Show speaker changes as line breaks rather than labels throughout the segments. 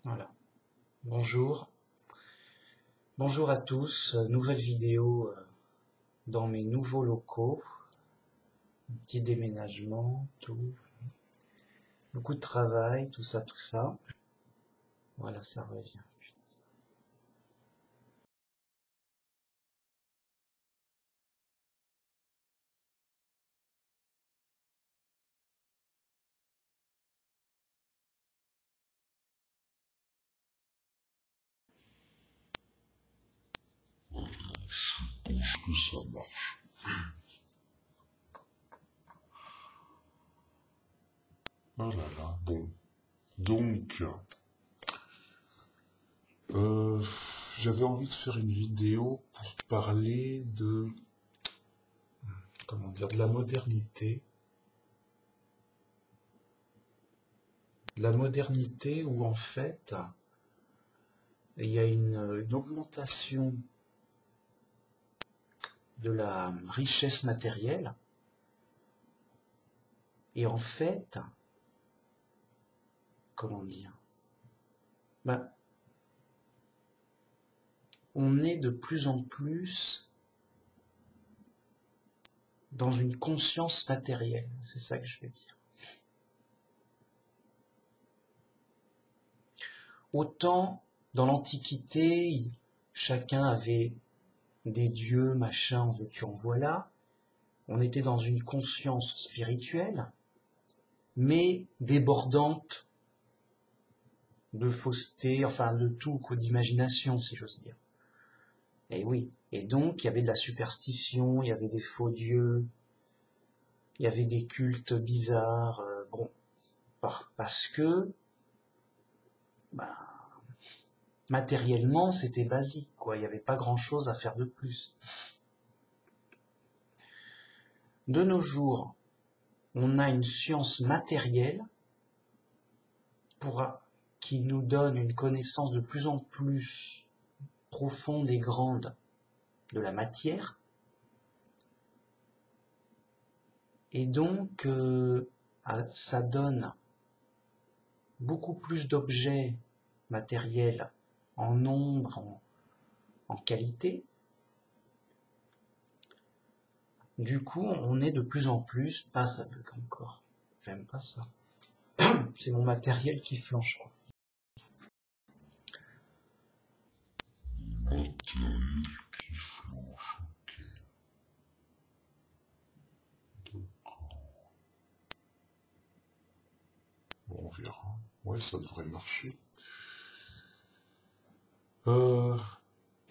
Voilà. Bonjour. Bonjour à tous. Nouvelle vidéo dans mes nouveaux locaux. Petit déménagement, tout. Beaucoup de travail, tout ça, tout ça. Voilà, ça revient.
Est-ce que ça marche? Oh là là, bon. Donc, j'avais envie de faire une vidéo pour parler de, comment dire, de la modernité. De la modernité où en fait, il y a une augmentation de la richesse matérielle. Et en fait, comment dire, on est de plus en plus dans une conscience matérielle, c'est ça que je veux dire. Autant dans l'Antiquité, chacun avait des dieux, machin, en veux-tu, en voilà. On était dans une conscience spirituelle, mais débordante de fausseté, enfin de tout, quoi, d'imagination, si j'ose dire. Et oui, et donc il y avait de la superstition, il y avait des faux dieux, il y avait des cultes bizarres, bon, parce que matériellement c'était basique, quoi, il n'y avait pas grand-chose à faire de plus. De nos jours, on a une science matérielle qui nous donne une connaissance de plus en plus profonde et grande de la matière. Et donc, ça donne beaucoup plus d'objets matériels en nombre, en qualité. Du coup, on est de plus en plus... Ah, ça bug encore. J'aime pas ça. C'est mon matériel qui flanche, quoi. Matériel qui flanche, ok. D'accord. Bon, on verra. Ouais, ça devrait marcher.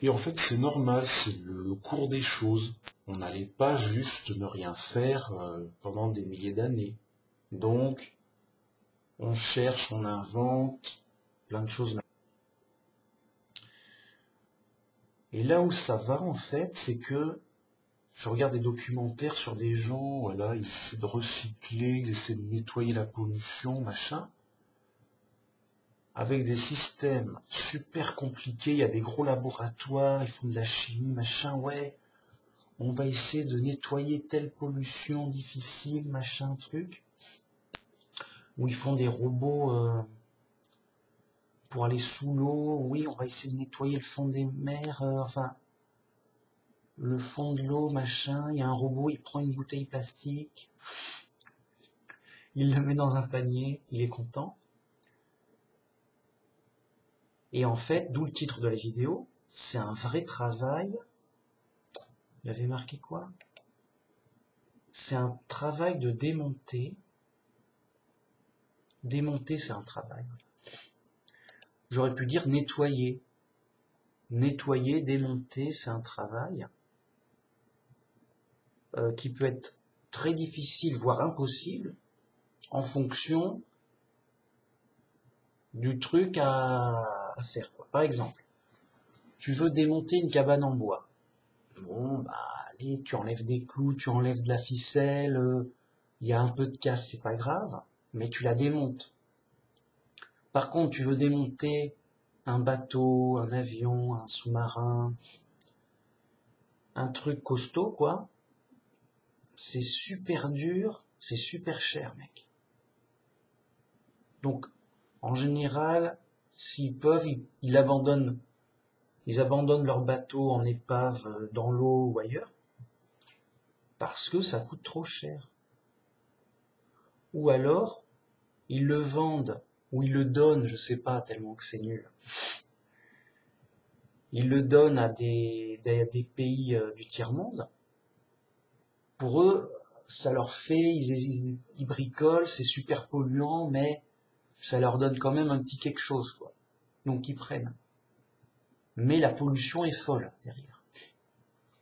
Et en fait, c'est normal, c'est le cours des choses. On n'allait pas juste ne rien faire pendant des milliers d'années. Donc, on cherche, on invente plein de choses. Et là où ça va, en fait, c'est que je regarde des documentaires sur des gens, voilà, ils essaient de recycler, ils essaient de nettoyer la pollution, machin, avec des systèmes super compliqués, il y a des gros laboratoires, ils font de la chimie, machin, ouais, on va essayer de nettoyer telle pollution difficile, machin, truc, où ils font des robots pour aller sous l'eau, oui, on va essayer de nettoyer le fond des mers, enfin, le fond de l'eau, machin, il y a un robot, il prend une bouteille plastique, il le met dans un panier, il est content. Et en fait, d'où le titre de la vidéo, c'est un vrai travail. Il avait marqué quoi? C'est un travail de démonter. Démonter, c'est un travail. J'aurais pu dire nettoyer. Nettoyer, démonter, c'est un travail qui peut être très difficile, voire impossible, en fonction du truc à faire, quoi. Par exemple, tu veux démonter une cabane en bois. Bon, allez, tu enlèves des clous, tu enlèves de la ficelle, il y a un peu de casse, c'est pas grave, mais tu la démontes. Par contre, tu veux démonter un bateau, un avion, un sous-marin, un truc costaud, quoi, c'est super dur, c'est super cher, mec. Donc, en général, s'ils peuvent, ils abandonnent leur bateau en épave dans l'eau ou ailleurs, parce que ça coûte trop cher. Ou alors, ils le vendent, ou ils le donnent, je sais pas, tellement que c'est nul. Ils le donnent à des pays du tiers-monde. Pour eux, ça leur fait, ils bricolent, c'est super polluant, mais ça leur donne quand même un petit quelque chose, quoi. Donc ils prennent. Mais la pollution est folle derrière.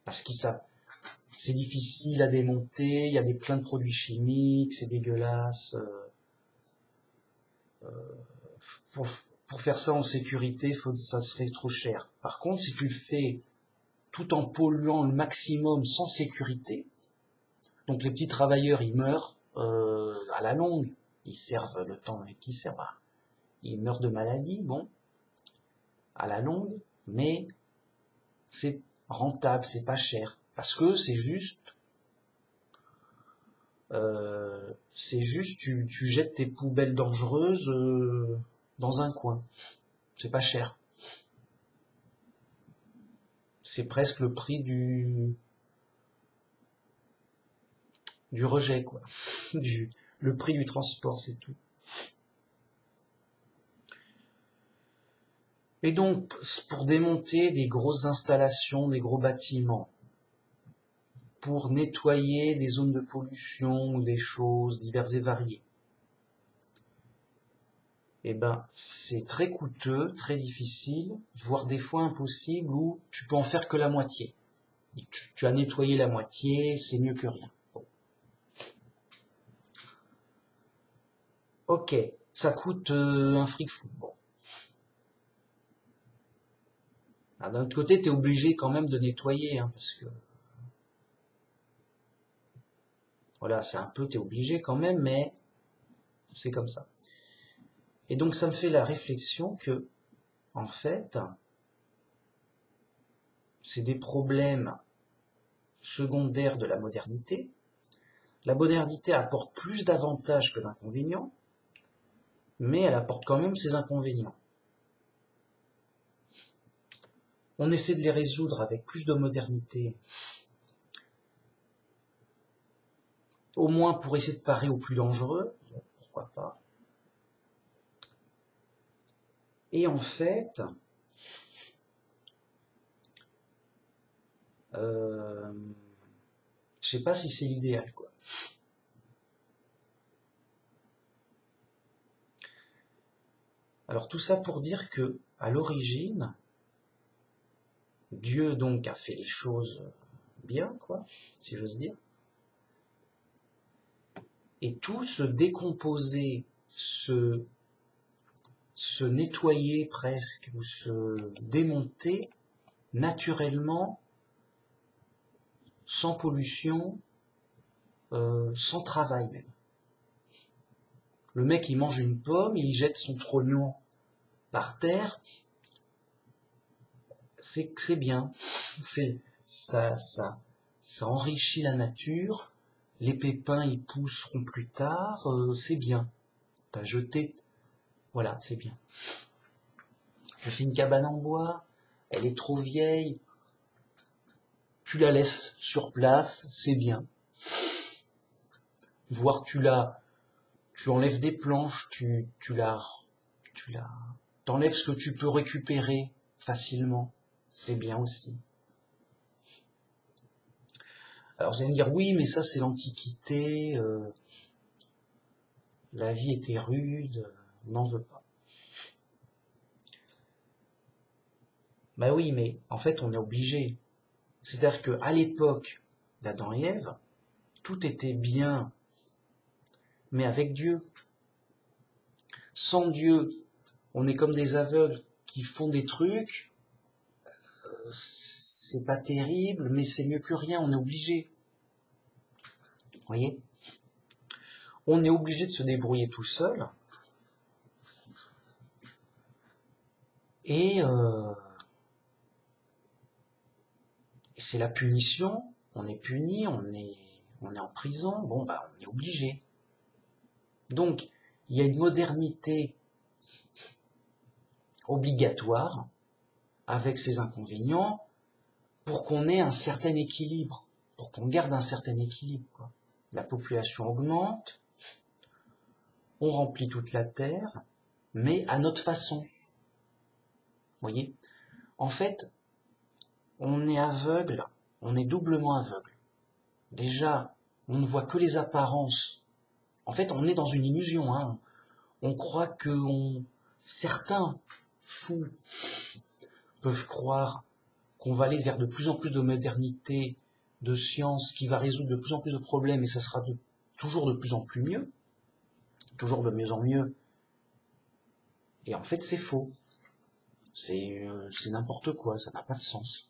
Parce que c'est difficile à démonter, il y a plein de produits chimiques, c'est dégueulasse. Pour faire ça en sécurité, ça serait trop cher. Par contre, si tu le fais tout en polluant le maximum sans sécurité, donc les petits travailleurs, ils meurent à la longue, ils servent le temps qu'ils servent, ils meurent de maladie, bon, à la longue, mais c'est rentable, c'est pas cher, parce que c'est juste tu jettes tes poubelles dangereuses dans un coin, c'est pas cher. C'est presque le prix du rejet, quoi. Le prix du transport, c'est tout. Et donc, pour démonter des grosses installations, des gros bâtiments, pour nettoyer des zones de pollution ou des choses diverses et variées, eh ben, c'est très coûteux, très difficile, voire des fois impossible, où tu peux en faire que la moitié. Tu as nettoyé la moitié, c'est mieux que rien. Bon. Ok, ça coûte un fric fou. Bon. D'un autre côté, tu es obligé quand même de nettoyer, hein, parce que voilà, c'est un peu, tu es obligé quand même, mais c'est comme ça. Et donc ça me fait la réflexion que, en fait, c'est des problèmes secondaires de la modernité. La modernité apporte plus d'avantages que d'inconvénients, mais elle apporte quand même ses inconvénients. On essaie de les résoudre avec plus de modernité, au moins pour essayer de parer au plus dangereux, pourquoi pas. Et en fait, je sais pas si c'est l'idéal, quoi. Alors tout ça pour dire que, à l'origine, Dieu donc a fait les choses bien, quoi, si j'ose dire. Et tout se décomposer, se nettoyer presque, ou se démonter naturellement, sans pollution, sans travail même. Le mec, il mange une pomme, il jette son trognon par terre, c'est bien, ça enrichit la nature, les pépins ils pousseront plus tard, c'est bien. T'as jeté, voilà, c'est bien. Je fais une cabane en bois, elle est trop vieille, tu la laisses sur place, c'est bien. Voire tu enlèves des planches, t'enlèves ce que tu peux récupérer facilement, c'est bien aussi. Alors vous allez me dire, oui, mais ça c'est l'Antiquité, la vie était rude, on n'en veut pas. Ben oui, mais en fait on est obligé. C'est-à-dire qu'à l'époque d'Adam et Ève, tout était bien, mais avec Dieu. Sans Dieu, on est comme des aveugles qui font des trucs, c'est pas terrible, mais c'est mieux que rien, on est obligé. Vous voyez ? On est obligé de se débrouiller tout seul. Et c'est la punition, on est puni, on est en prison, bon bah on est obligé. Donc, il y a une modernité obligatoire, avec ses inconvénients, pour qu'on ait un certain équilibre, pour qu'on garde un certain équilibre, quoi. La population augmente, on remplit toute la Terre, mais à notre façon. Vous voyez? En fait, on est aveugle, on est doublement aveugle. Déjà, on ne voit que les apparences. En fait, on est dans une illusion, hein. On croit que certains fous peuvent croire qu'on va aller vers de plus en plus de modernité, de science, qui va résoudre de plus en plus de problèmes, et ça sera toujours de plus en plus mieux, toujours de mieux en mieux. Et en fait, c'est faux. C'est n'importe quoi, ça n'a pas de sens.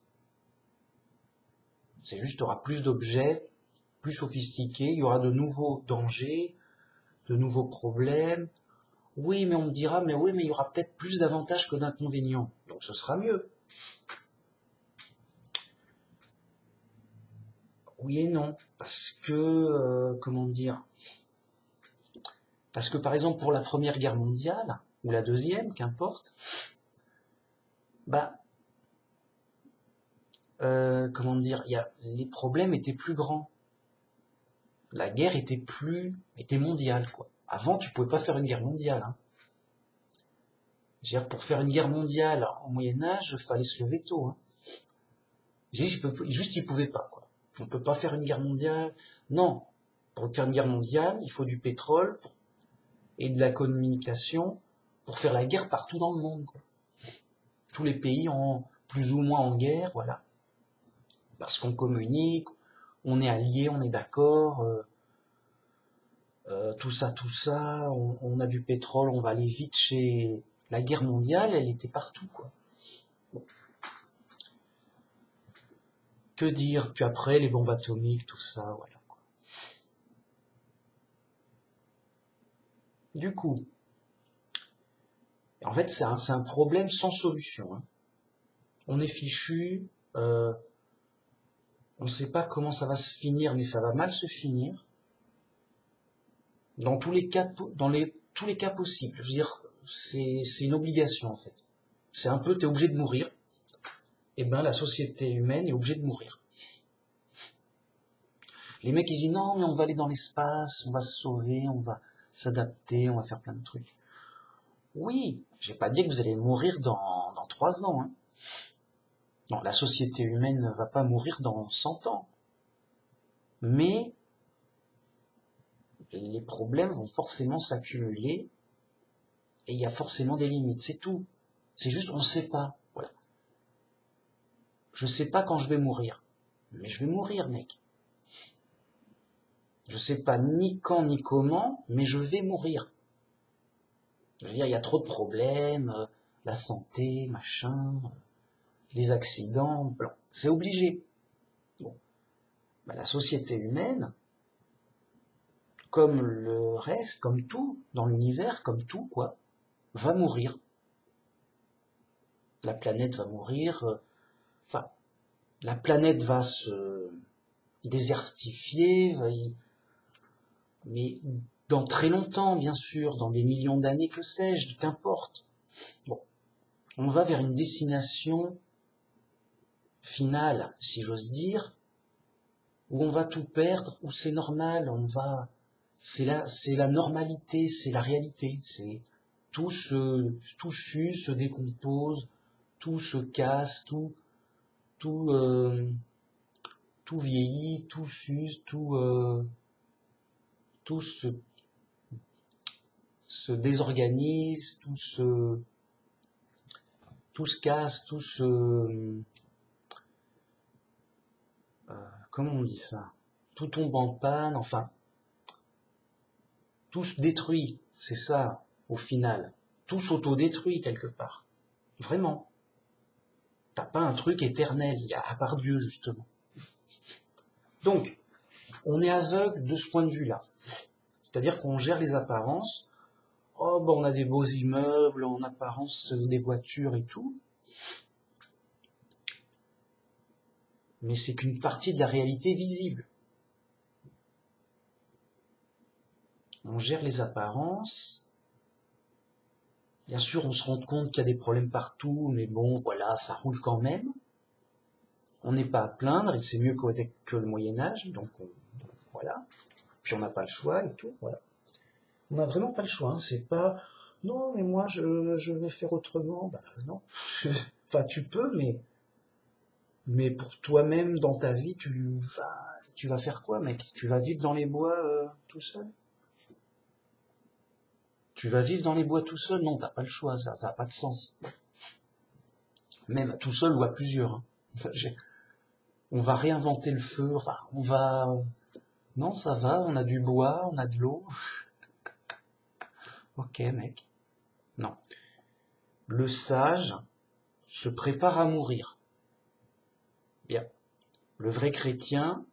C'est juste, il y aura plus d'objets, plus sophistiqués, il y aura de nouveaux dangers, de nouveaux problèmes. Oui, mais on me dira, mais oui, mais il y aura peut-être plus d'avantages que d'inconvénients. Donc ce sera mieux. Oui et non, parce que, comment dire, parce que par exemple pour la Première Guerre mondiale, ou la Deuxième, qu'importe, comment dire, les problèmes étaient plus grands. La guerre était mondiale, quoi. Avant, tu pouvais pas faire une guerre mondiale, hein. Je veux dire, pour faire une guerre mondiale au Moyen-Âge, il fallait se lever tôt, hein. Juste, ils pouvaient pas, quoi. On peut pas faire une guerre mondiale. Non. Pour faire une guerre mondiale, il faut du pétrole et de la communication pour faire la guerre partout dans le monde, quoi. Tous les pays en plus ou moins en guerre, voilà. Parce qu'on communique, on est alliés, on est d'accord, tout ça, on a du pétrole, on va aller vite chez... La guerre mondiale, elle était partout, quoi. Bon. Que dire? Puis après, les bombes atomiques, tout ça, voilà, quoi. Du coup, en fait, c'est un problème sans solution, hein. On est fichu, on ne sait pas comment ça va se finir, mais ça va mal se finir. Dans tous les cas, tous les cas possibles. Je veux dire, c'est une obligation, en fait. C'est un peu, t'es obligé de mourir. Eh ben, la société humaine est obligée de mourir. Les mecs, ils disent non, mais on va aller dans l'espace, on va se sauver, on va s'adapter, on va faire plein de trucs. Oui, j'ai pas dit que vous allez mourir dans 3 ans, hein. Non, la société humaine ne va pas mourir dans 100 ans. Mais les problèmes vont forcément s'accumuler et il y a forcément des limites, c'est tout. C'est juste, on ne sait pas. Voilà. Je sais pas quand je vais mourir. Mais je vais mourir, mec. Je sais pas ni quand ni comment, mais je vais mourir. Je veux dire, il y a trop de problèmes, la santé, machin, les accidents, bon, c'est obligé. Bon. La société humaine, comme le reste, comme tout, dans l'univers, comme tout, quoi, va mourir. La planète va mourir, enfin, la planète va se désertifier, mais dans très longtemps, bien sûr, dans des millions d'années, que sais-je, qu'importe. Bon, on va vers une destination finale, si j'ose dire, où on va tout perdre, où c'est normal, c'est la normalité, c'est la réalité, c'est tout s'use, se décompose, tout se casse, tout vieillit, tout s'use, tout se désorganise, tout se casse, comment on dit ça? Tout tombe en panne, enfin, tout se détruit, c'est ça, au final. Tout s'autodétruit quelque part. Vraiment. T'as pas un truc éternel, à part Dieu, justement. Donc, on est aveugle de ce point de vue-là. C'est-à-dire qu'on gère les apparences. Oh, ben on a des beaux immeubles, en apparence des voitures et tout. Mais c'est qu'une partie de la réalité visible. On gère les apparences, Bien sûr, on se rend compte qu'il y a des problèmes partout, mais bon, voilà, ça roule quand même. On n'est pas à plaindre, et c'est mieux que le Moyen-Âge, donc voilà. Puis on n'a pas le choix et tout, voilà. On n'a vraiment pas le choix, hein. C'est pas, non, mais moi, je veux faire autrement. Bah non. Enfin, tu peux, mais pour toi-même, dans ta vie, tu vas faire quoi, mec? Tu vas vivre dans les bois tout seul? Tu vas vivre dans les bois tout seul? Non, t'as pas le choix, ça n'a pas de sens. Même tout seul ou à plusieurs, hein. On va réinventer le feu, enfin, on va... Non, ça va, on a du bois, on a de l'eau. Ok, mec. Non. Le sage se prépare à mourir. Bien. Le vrai chrétien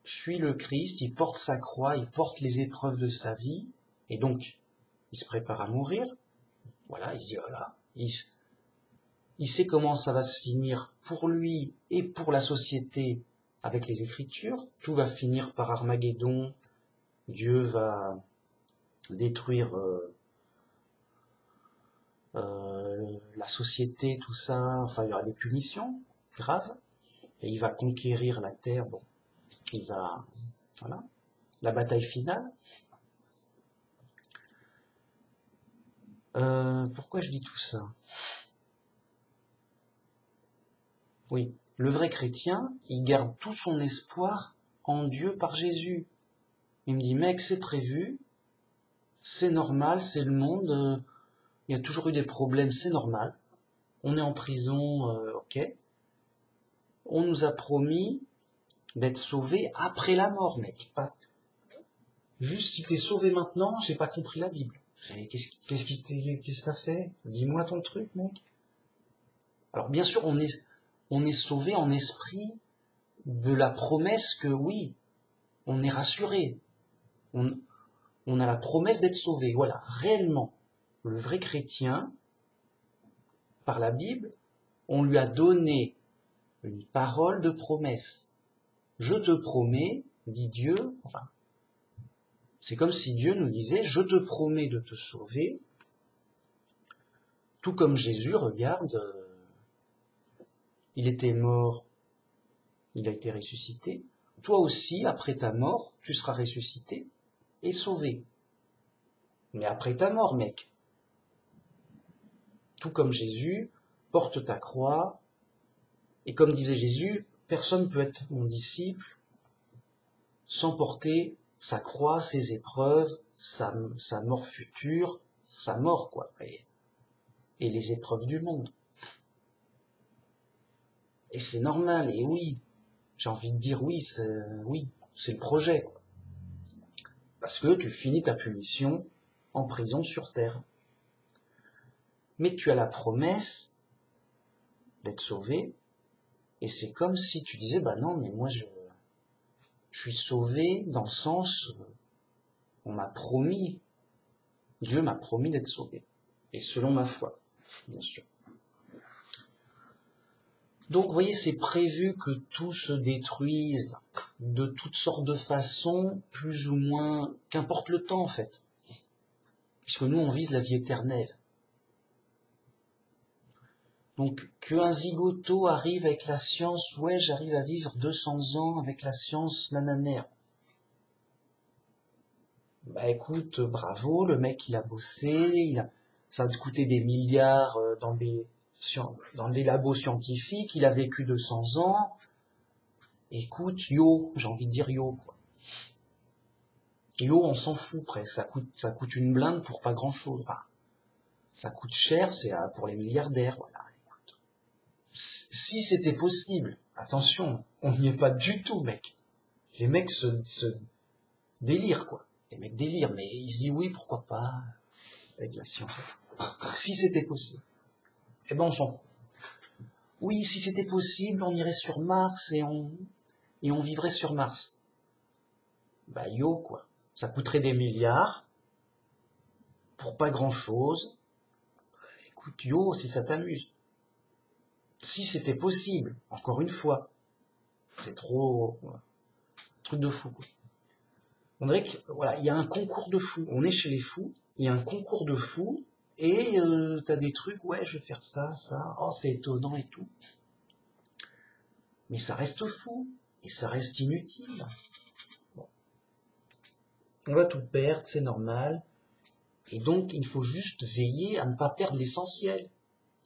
suit le Christ, il porte sa croix, il porte les épreuves de sa vie, et donc, il se prépare à mourir. Voilà, il se dit, voilà, il sait comment ça va se finir pour lui et pour la société avec les Écritures. Tout va finir par Armageddon. Dieu va détruire la société, tout ça. Enfin, il y aura des punitions graves. Et il va conquérir la terre. Bon, il va... Voilà. La bataille finale. Pourquoi je dis tout ça? Oui, le vrai chrétien, il garde tout son espoir en Dieu par Jésus. Il me dit, mec, c'est prévu, c'est normal, c'est le monde, il y a toujours eu des problèmes, c'est normal. On est en prison, ok. On nous a promis d'être sauvés après la mort, mec. Pas... Juste si t'es sauvé maintenant, j'ai pas compris la Bible. Qu'est-ce que t'as fait? Dis-moi ton truc, mec. Alors bien sûr, on est sauvé en esprit de la promesse que oui, on est rassuré. On a la promesse d'être sauvé. Voilà, réellement, le vrai chrétien, par la Bible, on lui a donné une parole de promesse. Je te promets, dit Dieu, enfin, c'est comme si Dieu nous disait, je te promets de te sauver, tout comme Jésus, regarde, il était mort, il a été ressuscité. Toi aussi, après ta mort, tu seras ressuscité et sauvé. Mais après ta mort, mec. Tout comme Jésus, porte ta croix. Et comme disait Jésus, personne ne peut être mon disciple sans porter sa croix, ses épreuves, sa mort future, sa mort, quoi. Et les épreuves du monde. Et c'est normal, et oui, j'ai envie de dire oui, c'est le projet, quoi. Parce que tu finis ta punition en prison sur terre. Mais tu as la promesse d'être sauvé, et c'est comme si tu disais, bah non, mais moi je suis sauvé dans le sens, on m'a promis, Dieu m'a promis d'être sauvé. Et selon ma foi, bien sûr. Donc, vous voyez, c'est prévu que tout se détruise de toutes sortes de façons, plus ou moins, qu'importe le temps en fait. Puisque nous, on vise la vie éternelle. Donc, qu'un zigoto arrive avec la science, ouais, j'arrive à vivre 200 ans avec la science nananaire. Bah écoute, bravo, le mec il a bossé, ça a coûté des milliards dans des labos scientifiques, il a vécu 200 ans. Écoute, yo, j'ai envie de dire yo, quoi. Yo, on s'en fout presque, ça coûte une blinde pour pas grand chose. Enfin, ça coûte cher, c'est pour les milliardaires, voilà. Écoute. Si c'était possible, attention, on n'y est pas du tout, mec. Les mecs se délirent, quoi. Les mecs délirent, mais ils disent oui, pourquoi pas, avec la science. Si c'était possible, eh ben on s'en fout. Oui, si c'était possible, on irait sur Mars et on vivrait sur Mars. Bah yo, quoi. Ça coûterait des milliards, pour pas grand chose. Écoute, yo, si ça t'amuse. Si c'était possible, encore une fois. C'est trop... truc de fou, quoi. On dirait que, voilà, il y a un concours de fous. On est chez les fous, il y a un concours de fous, et t'as des trucs, ouais, je vais faire ça, oh, c'est étonnant et tout. Mais ça reste fou, et ça reste inutile. Bon. On va tout perdre, c'est normal. Et donc, il faut juste veiller à ne pas perdre l'essentiel.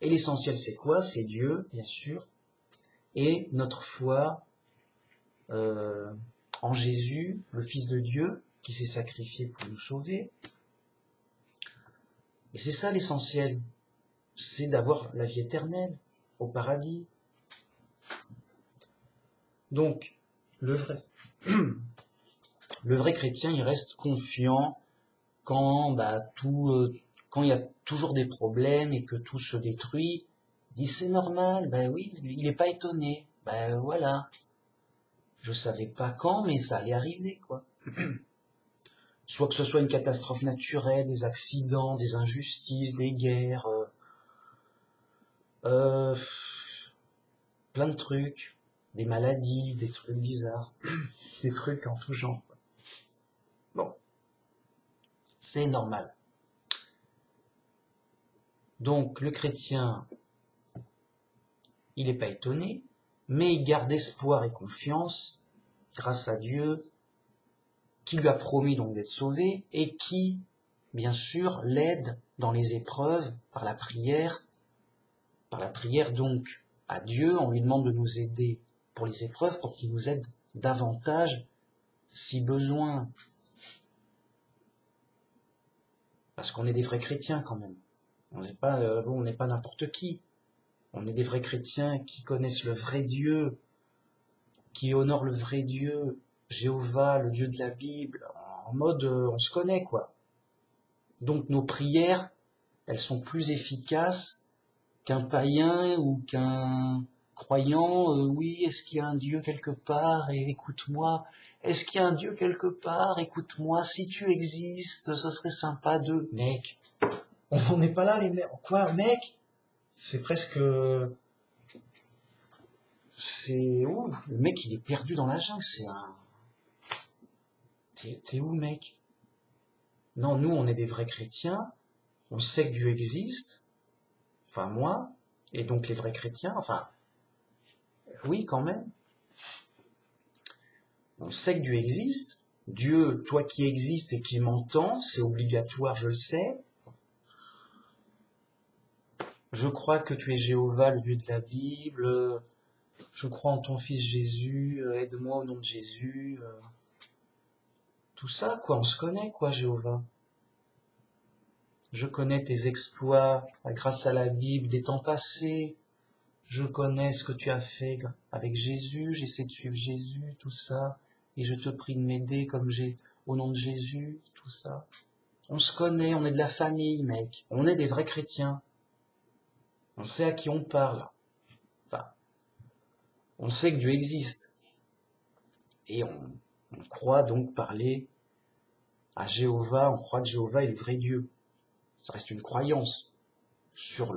Et l'essentiel, c'est quoi? C'est Dieu, bien sûr, et notre foi en Jésus, le Fils de Dieu, qui s'est sacrifié pour nous sauver. Et c'est ça l'essentiel, c'est d'avoir la vie éternelle, au paradis. Donc, le vrai chrétien, il reste confiant quand quand il y a toujours des problèmes et que tout se détruit. Il dit c'est normal, oui, il n'est pas étonné, voilà. Je savais pas quand, mais ça allait arriver, quoi. Soit que ce soit une catastrophe naturelle, des accidents, des injustices, des guerres, plein de trucs, des maladies, des trucs bizarres, des trucs en tout genre. Bon, c'est normal. Donc le chrétien, il n'est pas étonné, mais il garde espoir et confiance grâce à Dieu, qui lui a promis donc d'être sauvé et qui, bien sûr, l'aide dans les épreuves par la prière donc à Dieu. On lui demande de nous aider pour les épreuves, pour qu'il nous aide davantage si besoin. Parce qu'on est des vrais chrétiens quand même. On n'est pas n'importe qui. On est des vrais chrétiens qui connaissent le vrai Dieu, qui honorent le vrai Dieu, Jéhovah, le Dieu de la Bible, en mode on se connaît, quoi. Donc nos prières, elles sont plus efficaces qu'un païen ou qu'un croyant. Oui, est-ce qu'il y a un Dieu quelque part? Et écoute-moi. Est-ce qu'il y a un Dieu quelque part? Écoute-moi, si tu existes, ce serait sympa de... Mec, on n'est pas là, les mecs. Quoi, mec? C'est presque... le mec, il est perdu dans la jungle, c'est un... T'es où, mec? Non, nous, on est des vrais chrétiens, on sait que Dieu existe, enfin moi, et donc les vrais chrétiens, enfin, oui, quand même. On sait que Dieu existe, Dieu, toi qui existes et qui m'entends, c'est obligatoire, je le sais. Je crois que tu es Jéhovah, le Dieu de la Bible, je crois en ton Fils Jésus, aide-moi au nom de Jésus... Tout ça, quoi, on se connaît, quoi, Jéhovah. Je connais tes exploits grâce à la Bible des temps passés. Je connais ce que tu as fait avec Jésus, j'essaie de suivre Jésus, tout ça. Et je te prie de m'aider comme j'ai au nom de Jésus, tout ça. On se connaît, on est de la famille, mec. On est des vrais chrétiens. On sait à qui on parle. Enfin, on sait que Dieu existe. Et on croit donc parler à Jéhovah, on croit que Jéhovah est le vrai Dieu. Ça reste une croyance sur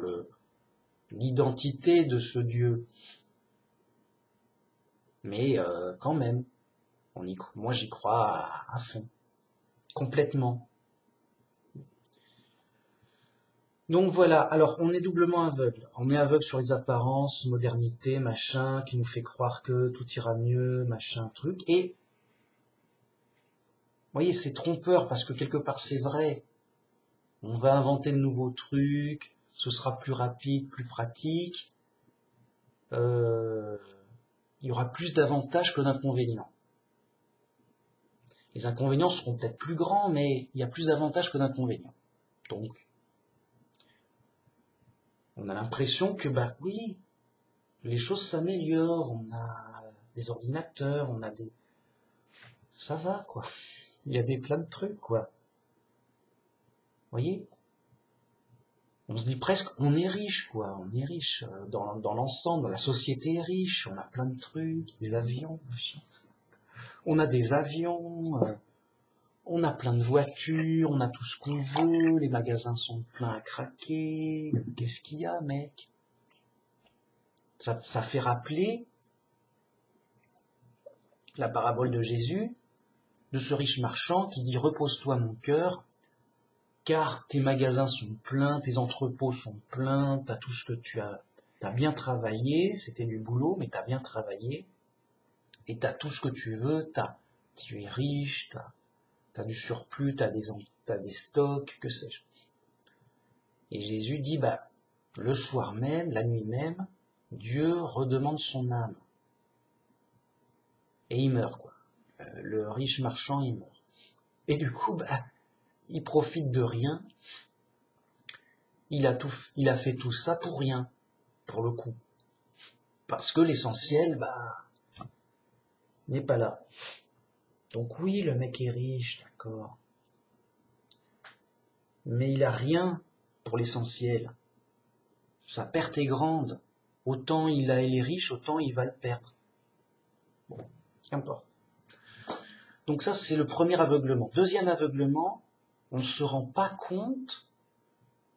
l'identité de ce Dieu. Mais quand même, moi j'y crois à fond, complètement. Donc voilà, alors on est doublement aveugle. On est aveugle sur les apparences, modernité, machin, qui nous fait croire que tout ira mieux, machin, truc. Et vous voyez, c'est trompeur parce que quelque part c'est vrai. On va inventer de nouveaux trucs, ce sera plus rapide, plus pratique. Il y aura plus d'avantages que d'inconvénients. Les inconvénients seront peut-être plus grands, mais il y a plus d'avantages que d'inconvénients. Donc, on a l'impression que, oui, les choses s'améliorent, on a des ordinateurs, on a des... Ça va, quoi. Il y a plein de trucs, quoi. Vous voyez? On se dit presque, on est riche, quoi. On est riche dans l'ensemble, la société est riche, on a plein de trucs, des avions, on a des avions, on a plein de voitures, on a tout ce qu'on veut, les magasins sont pleins à craquer, qu'est-ce qu'il y a, mec? Ça fait rappeler la parabole de Jésus, de ce riche marchand qui dit « Repose-toi mon cœur, car tes magasins sont pleins, tes entrepôts sont pleins, t'as tout ce que t'as bien travaillé, c'était du boulot, mais t'as bien travaillé, et t'as tout ce que tu veux, tu es riche, t'as du surplus, t'as des stocks, que sais-je. » Et Jésus dit, bah, le soir même, la nuit même, Dieu redemande son âme. Et il meurt, quoi. Le riche marchand, il meurt. Et du coup, bah, il profite de rien. Il a fait tout ça pour rien, pour le coup. Parce que l'essentiel, bah, n'est pas là. Donc oui, le mec est riche, d'accord. Mais il a rien pour l'essentiel. Sa perte est grande. Autant il est riche, autant il va le perdre. Bon, qu'importe. Donc ça, c'est le premier aveuglement. Deuxième aveuglement, on ne se rend pas compte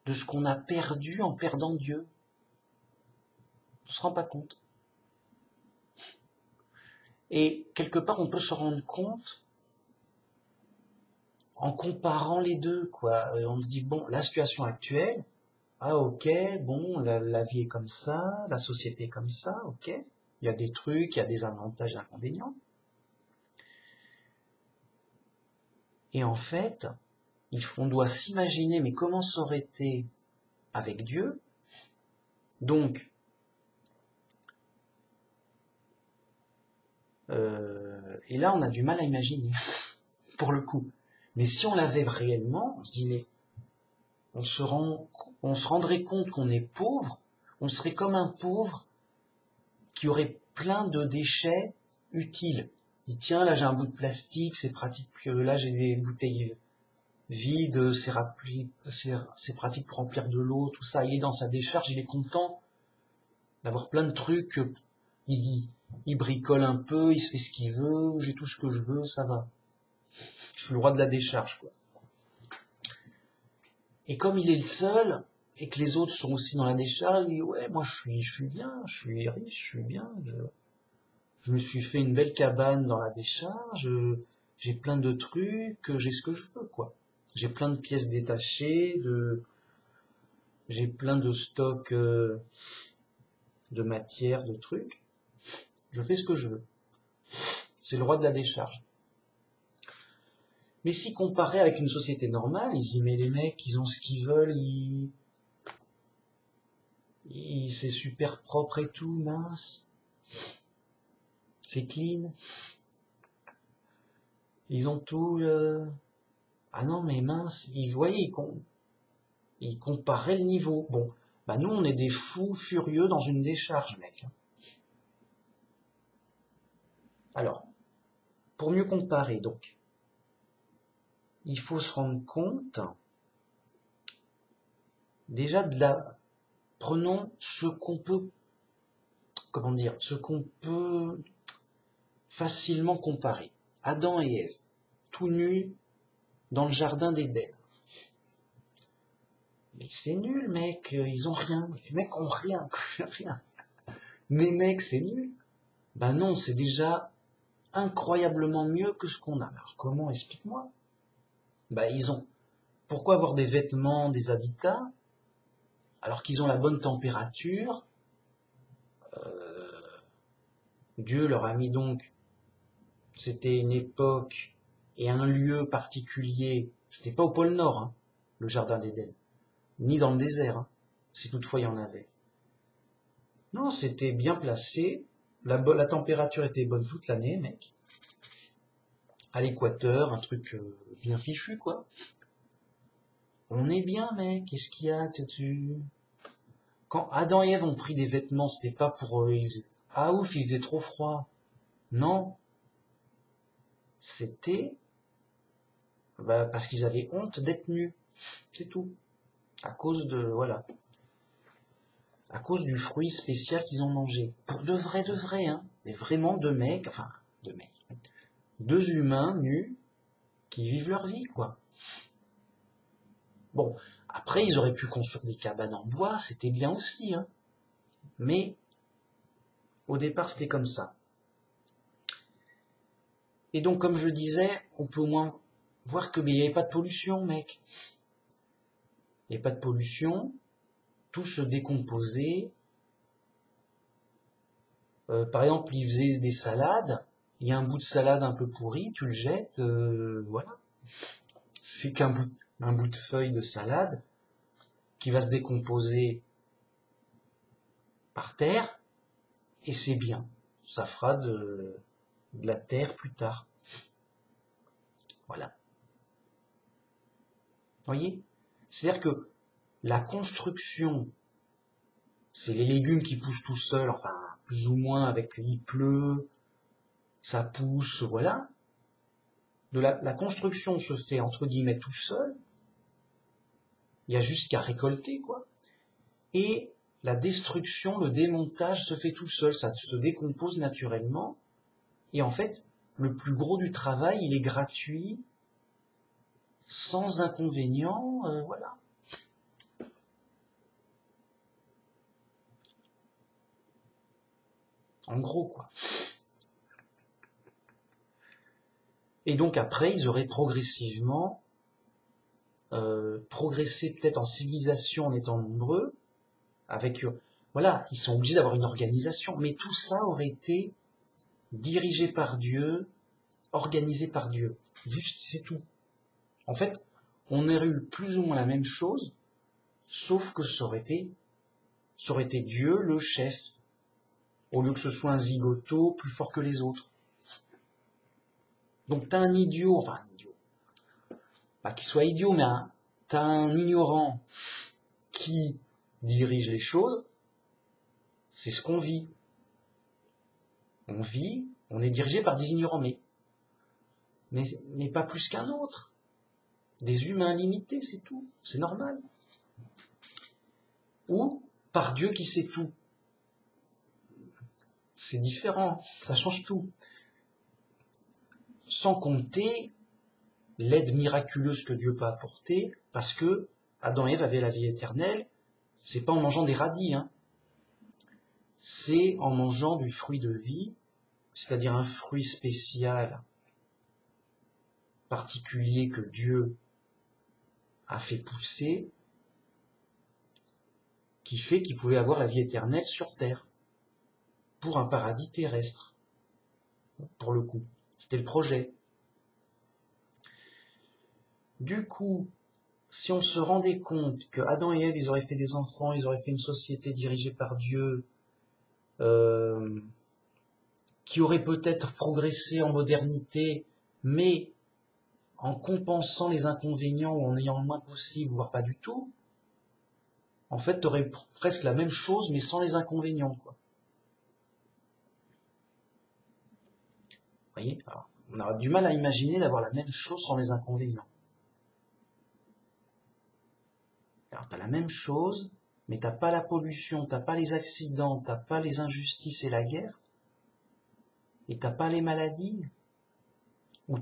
de ce qu'on a perdu en perdant Dieu. On ne se rend pas compte. Et quelque part, on peut se rendre compte en comparant les deux, quoi. On se dit, bon, la situation actuelle, ah ok, bon, la vie est comme ça, la société est comme ça, ok. Il y a des trucs, il y a des avantages et inconvénients. Et en fait, on doit s'imaginer, mais comment ça aurait été avec Dieu? Donc, et là on a du mal à imaginer, pour le coup. Mais si on l'avait réellement, on se dit, mais on se rendrait compte qu'on est pauvre, on serait comme un pauvre qui aurait plein de déchets utiles. Il dit, tiens, là j'ai un bout de plastique, c'est pratique, là j'ai des bouteilles vides, c'est pratique pour remplir de l'eau, tout ça. Il est dans sa décharge, il est content d'avoir plein de trucs, il bricole un peu, il se fait ce qu'il veut, j'ai tout ce que je veux, ça va. Je suis le roi de la décharge, quoi. Et comme il est le seul, et que les autres sont aussi dans la décharge, il dit, ouais, moi je suis bien, je suis riche, je suis bien, je me suis fait une belle cabane dans la décharge, j'ai plein de trucs, j'ai ce que je veux, quoi. J'ai plein de pièces détachées, j'ai plein de stocks de matière, de trucs. Je fais ce que je veux. C'est le roi de la décharge. Mais si comparé avec une société normale, ils y mettent les mecs, ils ont ce qu'ils veulent, c'est super propre et tout, mince. C'est clean. Ils ont tout... Ah non, mais mince, vous voyez, ils comparaient le niveau. Bon, bah nous, on est des fous furieux dans une décharge, mec. Alors, pour mieux comparer, donc, il faut se rendre compte, déjà prenons ce qu'on peut, ce qu'on peut facilement comparer. Adam et Ève, tout nus dans le jardin d'Éden. Mais c'est nul, mec, ils ont rien. Les mecs ont rien, rien. Mais mec, c'est nul. Ben non, c'est déjà incroyablement mieux que ce qu'on a. Alors comment, explique-moi? Ben ils ont... Pourquoi avoir des vêtements, des habitats, alors qu'ils ont la bonne température? Dieu leur a mis donc... C'était une époque et un lieu particulier. C'était pas au pôle Nord, hein, le jardin d'Éden. Ni dans le désert, hein, si toutefois il y en avait. Non, c'était bien placé. La température était bonne toute l'année, mec. À l'équateur, un truc bien fichu, quoi. On est bien, mec. Qu'est-ce qu'il y a, Quand Adam et Ève ont pris des vêtements, c'était pas pour... Ah ouf, il faisait trop froid. Non. C'était... parce qu'ils avaient honte d'être nus. C'est tout. À cause de... Voilà. À cause du fruit spécial qu'ils ont mangé. Pour de vrai, hein. Et vraiment deux mecs, enfin, deux humains nus qui vivent leur vie, quoi. Bon, après, ils auraient pu construire des cabanes en bois, c'était bien aussi, hein. Mais, au départ, c'était comme ça. Et donc, comme je disais, on peut au moins voir que mais il n'y avait pas de pollution, mec. Il n'y avait pas de pollution, tout se décomposait. Par exemple, il faisait des salades, il y a un bout de salade un peu pourri, tu le jettes, voilà. C'est un bout de feuille de salade qui va se décomposer par terre, et c'est bien. Ça fera de la terre plus tard. Voilà. Voyez? C'est-à-dire que la construction, c'est les légumes qui poussent tout seuls, enfin, plus ou moins avec, il pleut, ça pousse, voilà. La construction se fait, entre guillemets, tout seul. Il y a juste qu'à récolter, quoi. Et la destruction, le démontage se fait tout seul, ça se décompose naturellement. Et en fait, le plus gros du travail, il est gratuit, sans inconvénient, voilà. En gros, quoi. Et donc après, ils auraient progressivement progressé peut-être en civilisation en étant nombreux, avec, voilà, ils sont obligés d'avoir une organisation, mais tout ça aurait été dirigé par Dieu, organisé par Dieu. Juste, c'est tout. En fait, on aurait eu plus ou moins la même chose, sauf que ça aurait été Dieu le chef, au lieu que ce soit un zigoto plus fort que les autres. Donc t'as un idiot, enfin un idiot, pas qu'il soit idiot, mais t'as un ignorant qui dirige les choses, c'est ce qu'on vit. On vit, on est dirigé par des ignorants, mais pas plus qu'un autre. Des humains limités, c'est tout, c'est normal. Ou par Dieu qui sait tout. C'est différent, ça change tout. Sans compter l'aide miraculeuse que Dieu peut apporter, parce que Adam et Ève avaient la vie éternelle, c'est pas en mangeant des radis, hein. C'est en mangeant du fruit de vie, c'est-à-dire un fruit spécial, particulier que Dieu a fait pousser, qui fait qu'ils pouvaient avoir la vie éternelle sur terre, pour un paradis terrestre, pour le coup. C'était le projet. Du coup, si on se rendait compte que Adam et Ève, ils auraient fait des enfants, ils auraient fait une société dirigée par Dieu, qui aurait peut-être progressé en modernité, mais en compensant les inconvénients ou en ayant le moins possible, voire pas du tout, en fait, tu aurais presque la même chose, mais sans les inconvénients, quoi. Vous voyez? Alors, on aura du mal à imaginer d'avoir la même chose sans les inconvénients. Alors, t'as la même chose, mais t'as pas la pollution, t'as pas les accidents, t'as pas les injustices et la guerre, et t'as pas les maladies, ou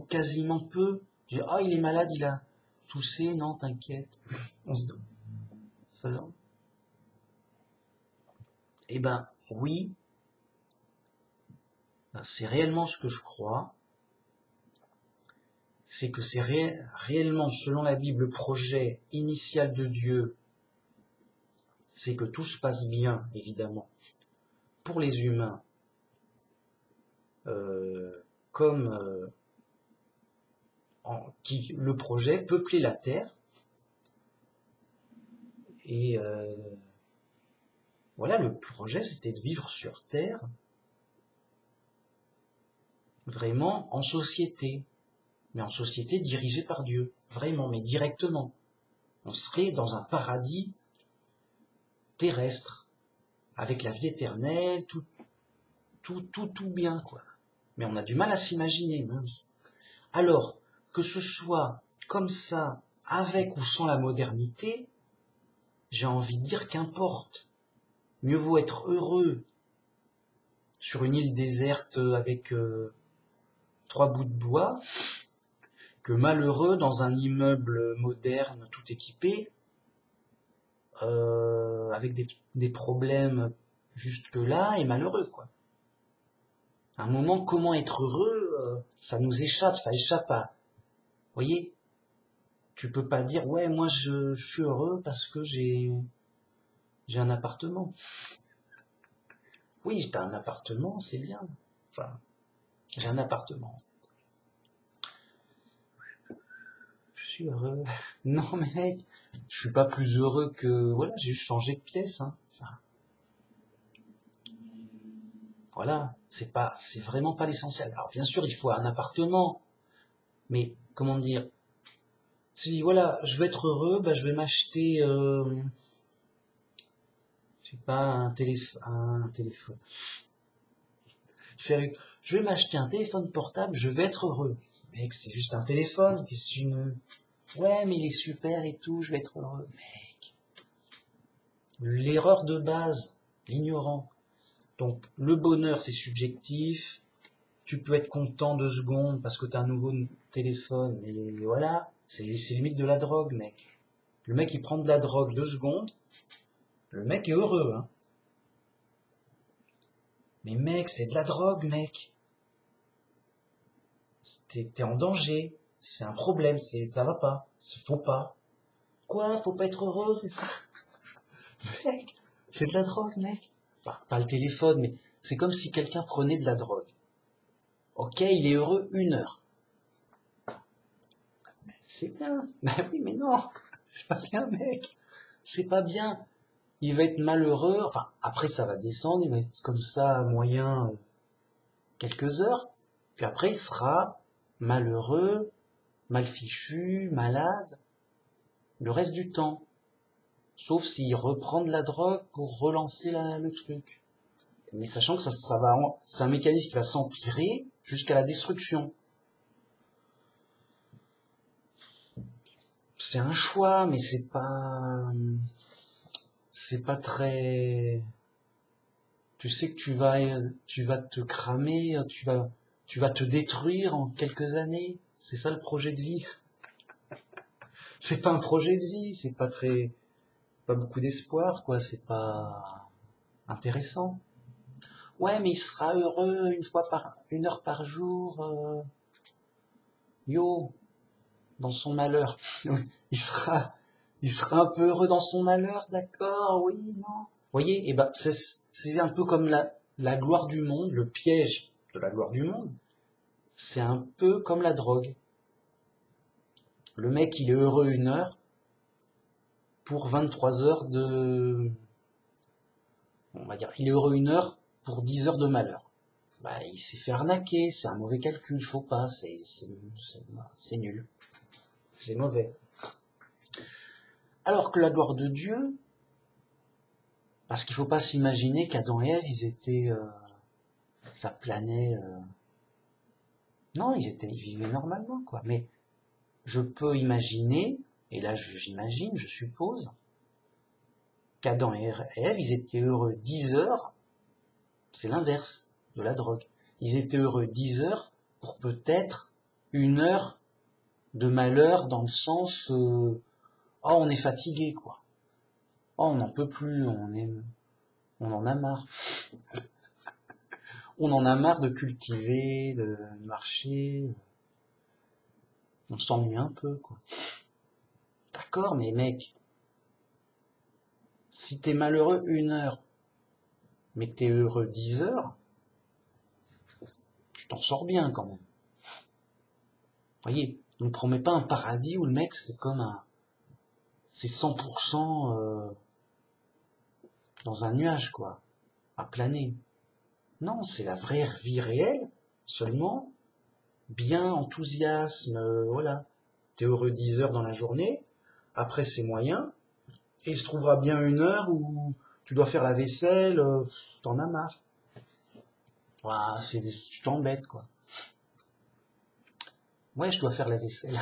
quasiment peu. Tu dis, ah, il est malade, il a toussé, non, t'inquiète. On se dit, ça, eh ben, oui, c'est réellement ce que je crois. C'est que c'est réellement, selon la Bible, le projet initial de Dieu, c'est que tout se passe bien, évidemment, pour les humains, comme le projet peupler la Terre, et voilà, le projet c'était de vivre sur Terre, vraiment en société, mais en société dirigée par Dieu, vraiment, mais directement. On serait dans un paradis terrestre, avec la vie éternelle, tout bien, quoi. Mais on a du mal à s'imaginer, mince. Alors, que ce soit comme ça, avec ou sans la modernité, j'ai envie de dire qu'importe. Mieux vaut être heureux sur une île déserte avec 3 bouts de bois, que malheureux dans un immeuble moderne tout équipé, avec des problèmes jusque là et malheureux, quoi. À un moment, comment être heureux, ça nous échappe, ça échappe à... Vous voyez, tu peux pas dire, ouais, moi je suis heureux parce que j'ai un appartement. Oui, t'as un appartement, c'est bien. Enfin, j'ai un appartement. Je suis heureux. Non, mais mec, je suis pas plus heureux que... Voilà, j'ai juste changé de pièce. Hein. Enfin, voilà, c'est vraiment pas l'essentiel. Alors, bien sûr, il faut un appartement. Mais, comment dire, si, voilà, je veux être heureux, bah, je vais m'acheter... je sais pas, un téléphone. Sérieux, je vais m'acheter un téléphone portable, je vais être heureux. Mec, c'est juste un téléphone, qu'est-ce une... Ouais, mais il est super et tout, je vais être heureux. Mec, l'erreur de base, l'ignorant. Donc, le bonheur, c'est subjectif. Tu peux être content 2 secondes parce que tu as un nouveau téléphone, mais voilà, c'est limite de la drogue, mec. Le mec, il prend de la drogue 2 secondes, le mec est heureux, hein. Mais mec, c'est de la drogue, mec. T'es en danger. C'est un problème, ça va pas. Faut pas. Quoi, faut pas être heureux, c'est ça? Mec, c'est de la drogue, mec. Enfin, pas le téléphone, mais c'est comme si quelqu'un prenait de la drogue. Ok, il est heureux 1 heure. C'est bien. Bah oui, mais non. C'est pas bien, mec. C'est pas bien. Il va être malheureux. Enfin, après, ça va descendre. Il va être comme ça, moyen, quelques heures. Puis après, il sera malheureux, mal fichu, malade, le reste du temps. Sauf s'il reprend de la drogue pour relancer le truc. Mais sachant que c'est un mécanisme qui va s'empirer jusqu'à la destruction. C'est un choix, mais c'est pas très... Tu sais que tu vas te cramer, tu vas te détruire en quelques années. C'est ça le projet de vie. C'est pas un projet de vie, c'est pas beaucoup d'espoir, quoi, c'est pas intéressant. Ouais, mais il sera heureux 1 heure par jour, yo, dans son malheur. il sera un peu heureux dans son malheur, d'accord, oui, non. Vous voyez, et ben, c'est un peu comme la gloire du monde, le piège de la gloire du monde. C'est un peu comme la drogue. Le mec, il est heureux 1 heure pour 23 heures de... On va dire, il est heureux 1 heure pour 10 heures de malheur. Bah, il s'est fait arnaquer, c'est un mauvais calcul, faut pas, c'est nul. C'est mauvais. Alors que la gloire de Dieu, parce qu'il faut pas s'imaginer qu'Adam et Ève, ils étaient... ça planait... Non, ils vivaient normalement, quoi. Mais je peux imaginer, et là j'imagine, je suppose, qu'Adam et Ève, ils étaient heureux 10 heures, c'est l'inverse de la drogue. Ils étaient heureux 10 heures pour peut-être 1 heure de malheur dans le sens, oh, on est fatigué, quoi. Oh, on n'en peut plus, on en a marre. On en a marre de cultiver, de marcher. On s'ennuie un peu, quoi. D'accord, mais mec, si t'es malheureux 1 heure, mais que t'es heureux 10 heures, tu t'en sors bien quand même. Voyez, on ne promet pas un paradis où le mec c'est comme c'est 100% dans un nuage, quoi, à planer. Non, c'est la vraie vie réelle, seulement bien enthousiasme, voilà. T'es heureux 10 heures dans la journée, après c'est moyen, et il se trouvera bien 1 heure où tu dois faire la vaisselle, t'en as marre. Voilà, tu t'embêtes, quoi. Ouais, je dois faire la vaisselle.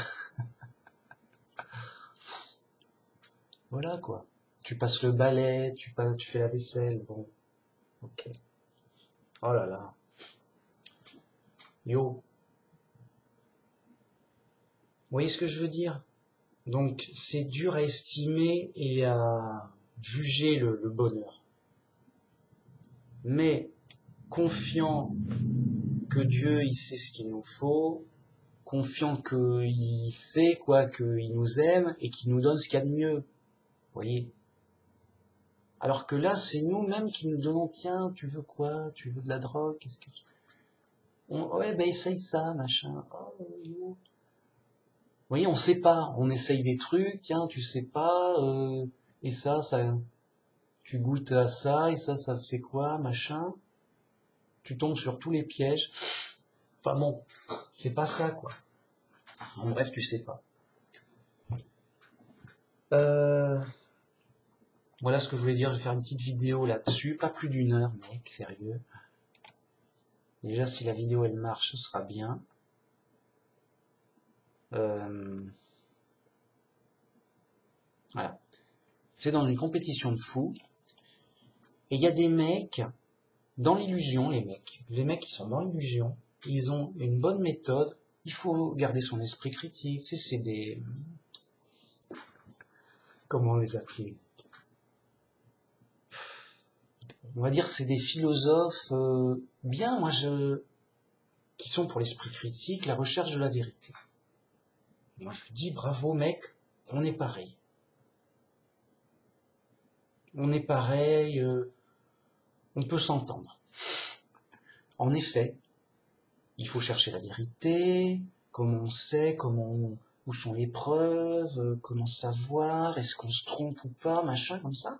Voilà, quoi. Tu passes le balai, tu fais la vaisselle, bon. Ok. Oh là là. Yo. Vous voyez ce que je veux dire? Donc, c'est dur à estimer et à juger le bonheur. Mais, confiant que Dieu, il sait ce qu'il nous faut, confiant qu'il sait quoi, qu'il nous aime et qu'il nous donne ce qu'il y a de mieux. Vous voyez? Alors que là, c'est nous-mêmes qui nous donnons, tiens, tu veux quoi? Tu veux de la drogue? Qu'est-ce que tu... Ouais, ben essaye ça, machin. Oh, vous voyez, on sait pas. On essaye des trucs, tiens, tu sais pas, et ça, tu goûtes à ça, et ça fait quoi, machin. Tu tombes sur tous les pièges. Enfin bon, c'est pas ça, quoi. En bref, tu sais pas. Voilà ce que je voulais dire. Je vais faire une petite vidéo là-dessus. Pas plus d'1 heure, mec, sérieux. Déjà, si la vidéo, elle marche, ce sera bien. Voilà. C'est dans une compétition de fous. Et il y a des mecs dans l'illusion, les mecs qui sont dans l'illusion, ils ont une bonne méthode. Il faut garder son esprit critique. Tu sais, c'est des... Comment les appeler? On va dire c'est des philosophes bien, qui sont pour l'esprit critique, la recherche de la vérité. Moi, je dis bravo, mec, on est pareil. On est pareil, on peut s'entendre. En effet, il faut chercher la vérité, comment on sait, où sont les preuves, comment savoir, est-ce qu'on se trompe ou pas, machin, comme ça.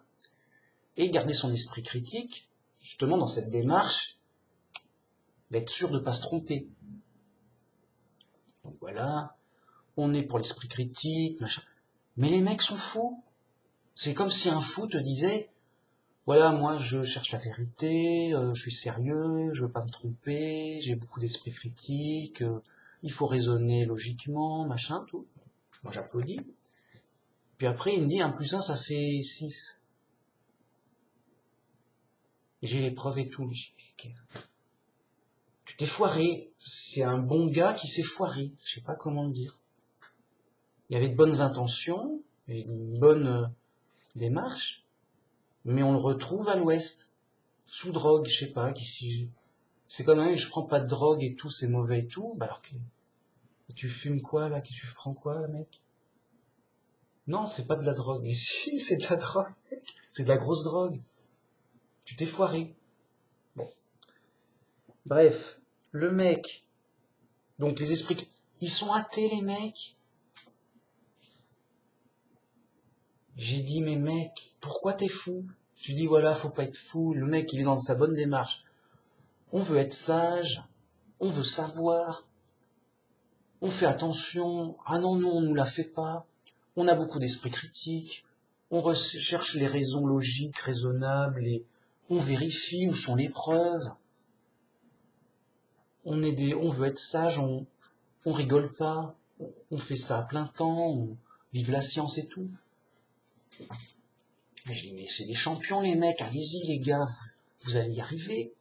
Et garder son esprit critique, justement dans cette démarche, d'être sûr de ne pas se tromper. Donc voilà, on est pour l'esprit critique, machin. Mais les mecs sont fous. C'est comme si un fou te disait, voilà, moi je cherche la vérité, je suis sérieux, je veux pas me tromper, j'ai beaucoup d'esprit critique, il faut raisonner logiquement, machin, tout. Moi j'applaudis. Puis après il me dit 1 + 1 ça fait 6. J'ai les preuves et tout. Okay. Tu t'es foiré. C'est un bon gars qui s'est foiré. Je sais pas comment le dire. Il y avait de bonnes intentions, et une bonne démarche, mais on le retrouve à l'ouest, sous drogue, je sais pas, c'est quand même, je prends pas de drogue et tout, c'est mauvais et tout, bah alors que, tu fumes quoi là, tu prends quoi, mec? Non, c'est pas de la drogue, mais si, c'est de la drogue, mec. C'est de la grosse drogue. Tu t'es foiré. Bon. Bref, le mec, donc les esprits, ils sont athées les mecs. J'ai dit, mais mec, pourquoi t'es fou? Tu dis, voilà, faut pas être fou. Le mec, il est dans sa bonne démarche. On veut être sage, on veut savoir, on fait attention. Ah non, nous, on nous la fait pas. On a beaucoup d'esprit critique. On recherche les raisons logiques, raisonnables, et on vérifie où sont les preuves. On veut être sage, on rigole pas. On fait ça à plein temps, on vive la science et tout. Et je dis, mais c'est des champions les mecs, allez-y les gars, vous allez y arriver.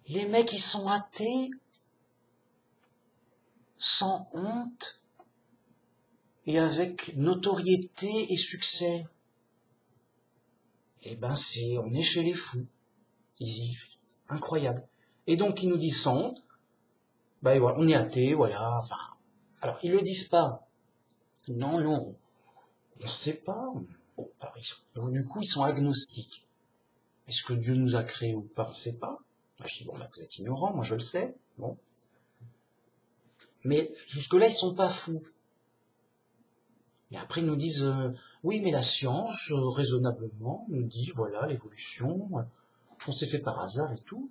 Les mecs, ils sont athées, sans honte, et avec notoriété et succès. Eh ben on est chez les fous. Incroyable. Et donc ils nous disent sans honte, ben voilà, on est athée, voilà, enfin. Alors ils le disent pas. Non, on sait pas. Alors, du coup, ils sont agnostiques. Est-ce que Dieu nous a créés ou pas? On ne sait pas. Moi, je dis, bon, vous êtes ignorants, moi je le sais. Bon. Mais jusque-là, ils sont pas fous. Et après, ils nous disent, oui, mais la science, raisonnablement, nous dit, voilà, l'évolution, on s'est fait par hasard et tout.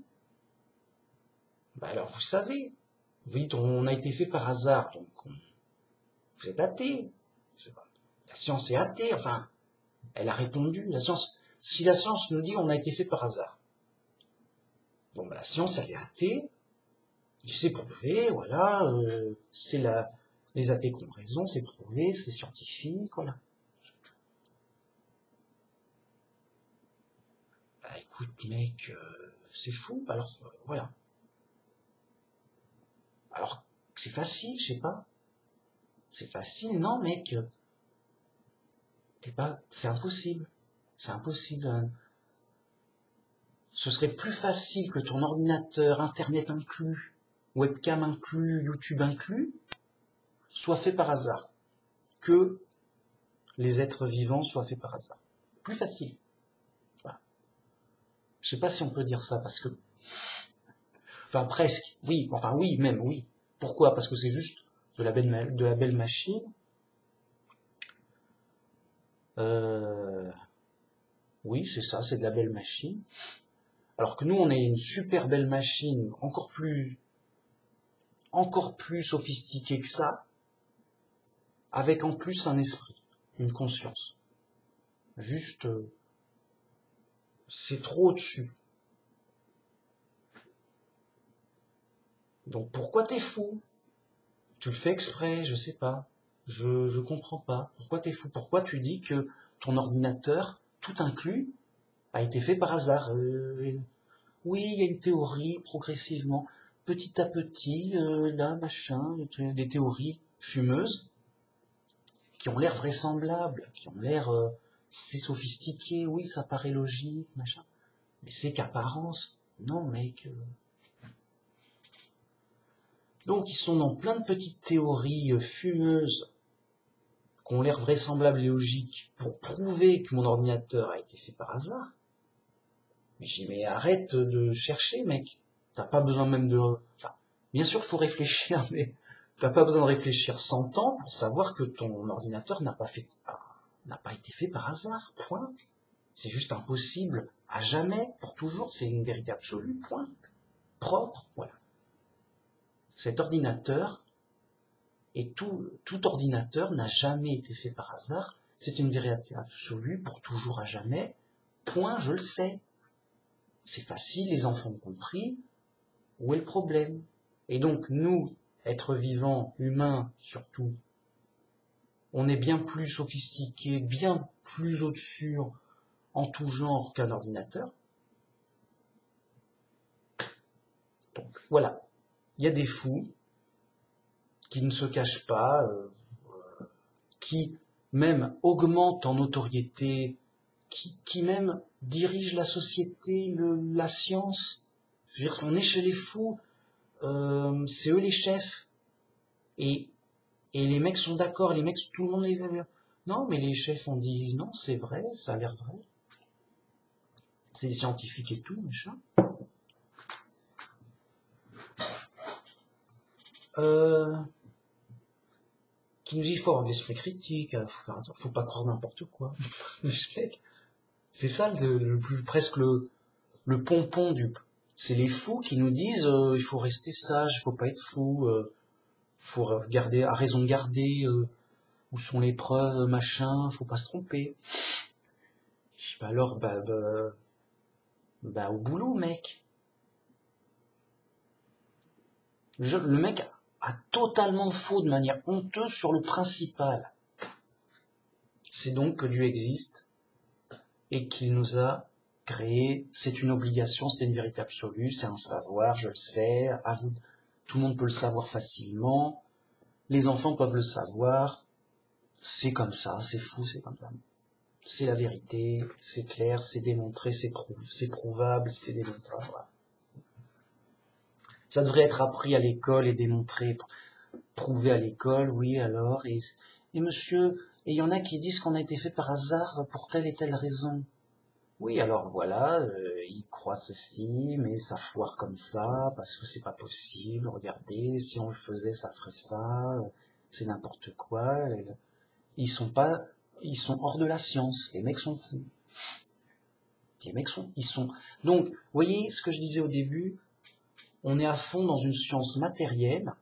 Bah alors, vous savez, vous dites, on a été fait par hasard, donc vous êtes athée. La science est athée, enfin, elle a répondu, la science, si la science nous dit on a été fait par hasard, bon, bah, la science, elle est athée, c'est prouvé, voilà, les athées qui ont raison, c'est prouvé, c'est scientifique, voilà. Bah écoute, mec, c'est fou, alors, voilà. Alors, c'est facile, je sais pas. C'est facile, non, mec. C'est impossible. C'est impossible. ce serait plus facile que ton ordinateur, Internet inclus, webcam inclus, YouTube inclus, soit fait par hasard, que les êtres vivants soient faits par hasard. Plus facile. Voilà. Je sais pas si on peut dire ça, parce que... Enfin, presque. Oui, enfin oui, même, oui. Pourquoi? Parce que c'est juste de la belle machine. Oui, c'est ça, c'est de la belle machine. Alors que nous, on est une super belle machine, encore plus sophistiquée que ça, avec en plus un esprit, une conscience. Juste, c'est trop au-dessus. Donc pourquoi t'es fou? Tu le fais exprès, je sais pas. Je comprends pas. Pourquoi t'es fou? Pourquoi tu dis que ton ordinateur, tout inclus, a été fait par hasard? Oui, il y a une théorie, progressivement, petit à petit, là, machin, des théories fumeuses, qui ont l'air vraisemblables, qui ont l'air, c'est sophistiqué, oui, ça paraît logique, machin. Mais c'est qu'apparence. Non, mec. Donc, ils sont dans plein de petites théories fumeuses, qui ont l'air vraisemblables et logiques, pour prouver que mon ordinateur a été fait par hasard. Mais j'ai dit, mais arrête de chercher, mec. T'as pas besoin même de... Enfin, bien sûr, faut réfléchir, mais t'as pas besoin de réfléchir 100 ans pour savoir que ton ordinateur n'a pas été fait par hasard, point. C'est juste impossible, à jamais, pour toujours, c'est une vérité absolue, point. Propre, voilà. Cet ordinateur, et tout ordinateur n'a jamais été fait par hasard, c'est une vérité absolue, pour toujours, à jamais, point, je le sais. C'est facile, les enfants ont compris, où est le problème? Et donc, nous, êtres vivants, humains surtout, on est bien plus sophistiqués, bien plus au-dessus en tout genre qu'un ordinateur. Donc, voilà. Il y a des fous qui ne se cachent pas, qui même augmentent en notoriété, qui même dirigent la société, la science. Je veux dire, on est chez les fous, c'est eux les chefs. Et les mecs sont d'accord, les mecs, tout le monde est... Non, mais les chefs ont dit, non, c'est vrai, ça a l'air vrai. C'est scientifique et tout, machin. Qui nous dit, faut avoir l'esprit critique, faut pas croire n'importe quoi. C'est ça, presque le pompon du... C'est les fous qui nous disent, il faut rester sage, il faut pas être fou, faut regarder, à raison de garder, où sont les preuves, machin, faut pas se tromper. Je dis, bah alors, au boulot, mec. Le mec a totalement faux de manière honteuse sur le principal. C'est donc que Dieu existe et qu'il nous a créé. C'est une obligation, c'est une vérité absolue, c'est un savoir, je le sais, à vous, tout le monde peut le savoir facilement, les enfants peuvent le savoir, c'est comme ça, c'est fou, c'est comme ça. C'est la vérité, c'est clair, c'est démontré, c'est prouvable, c'est démontré. Voilà. Ça devrait être appris à l'école et démontré, prouvé à l'école, oui alors, et monsieur, et il y en a qui disent qu'on a été fait par hasard pour telle et telle raison. Oui, alors voilà, ils croient ceci, mais ça foire comme ça, parce que c'est pas possible, regardez, si on le faisait, ça ferait ça, c'est n'importe quoi. Ils sont hors de la science, les mecs sont fous. Donc, vous voyez ce que je disais au début, on est à fond dans une science matérielle,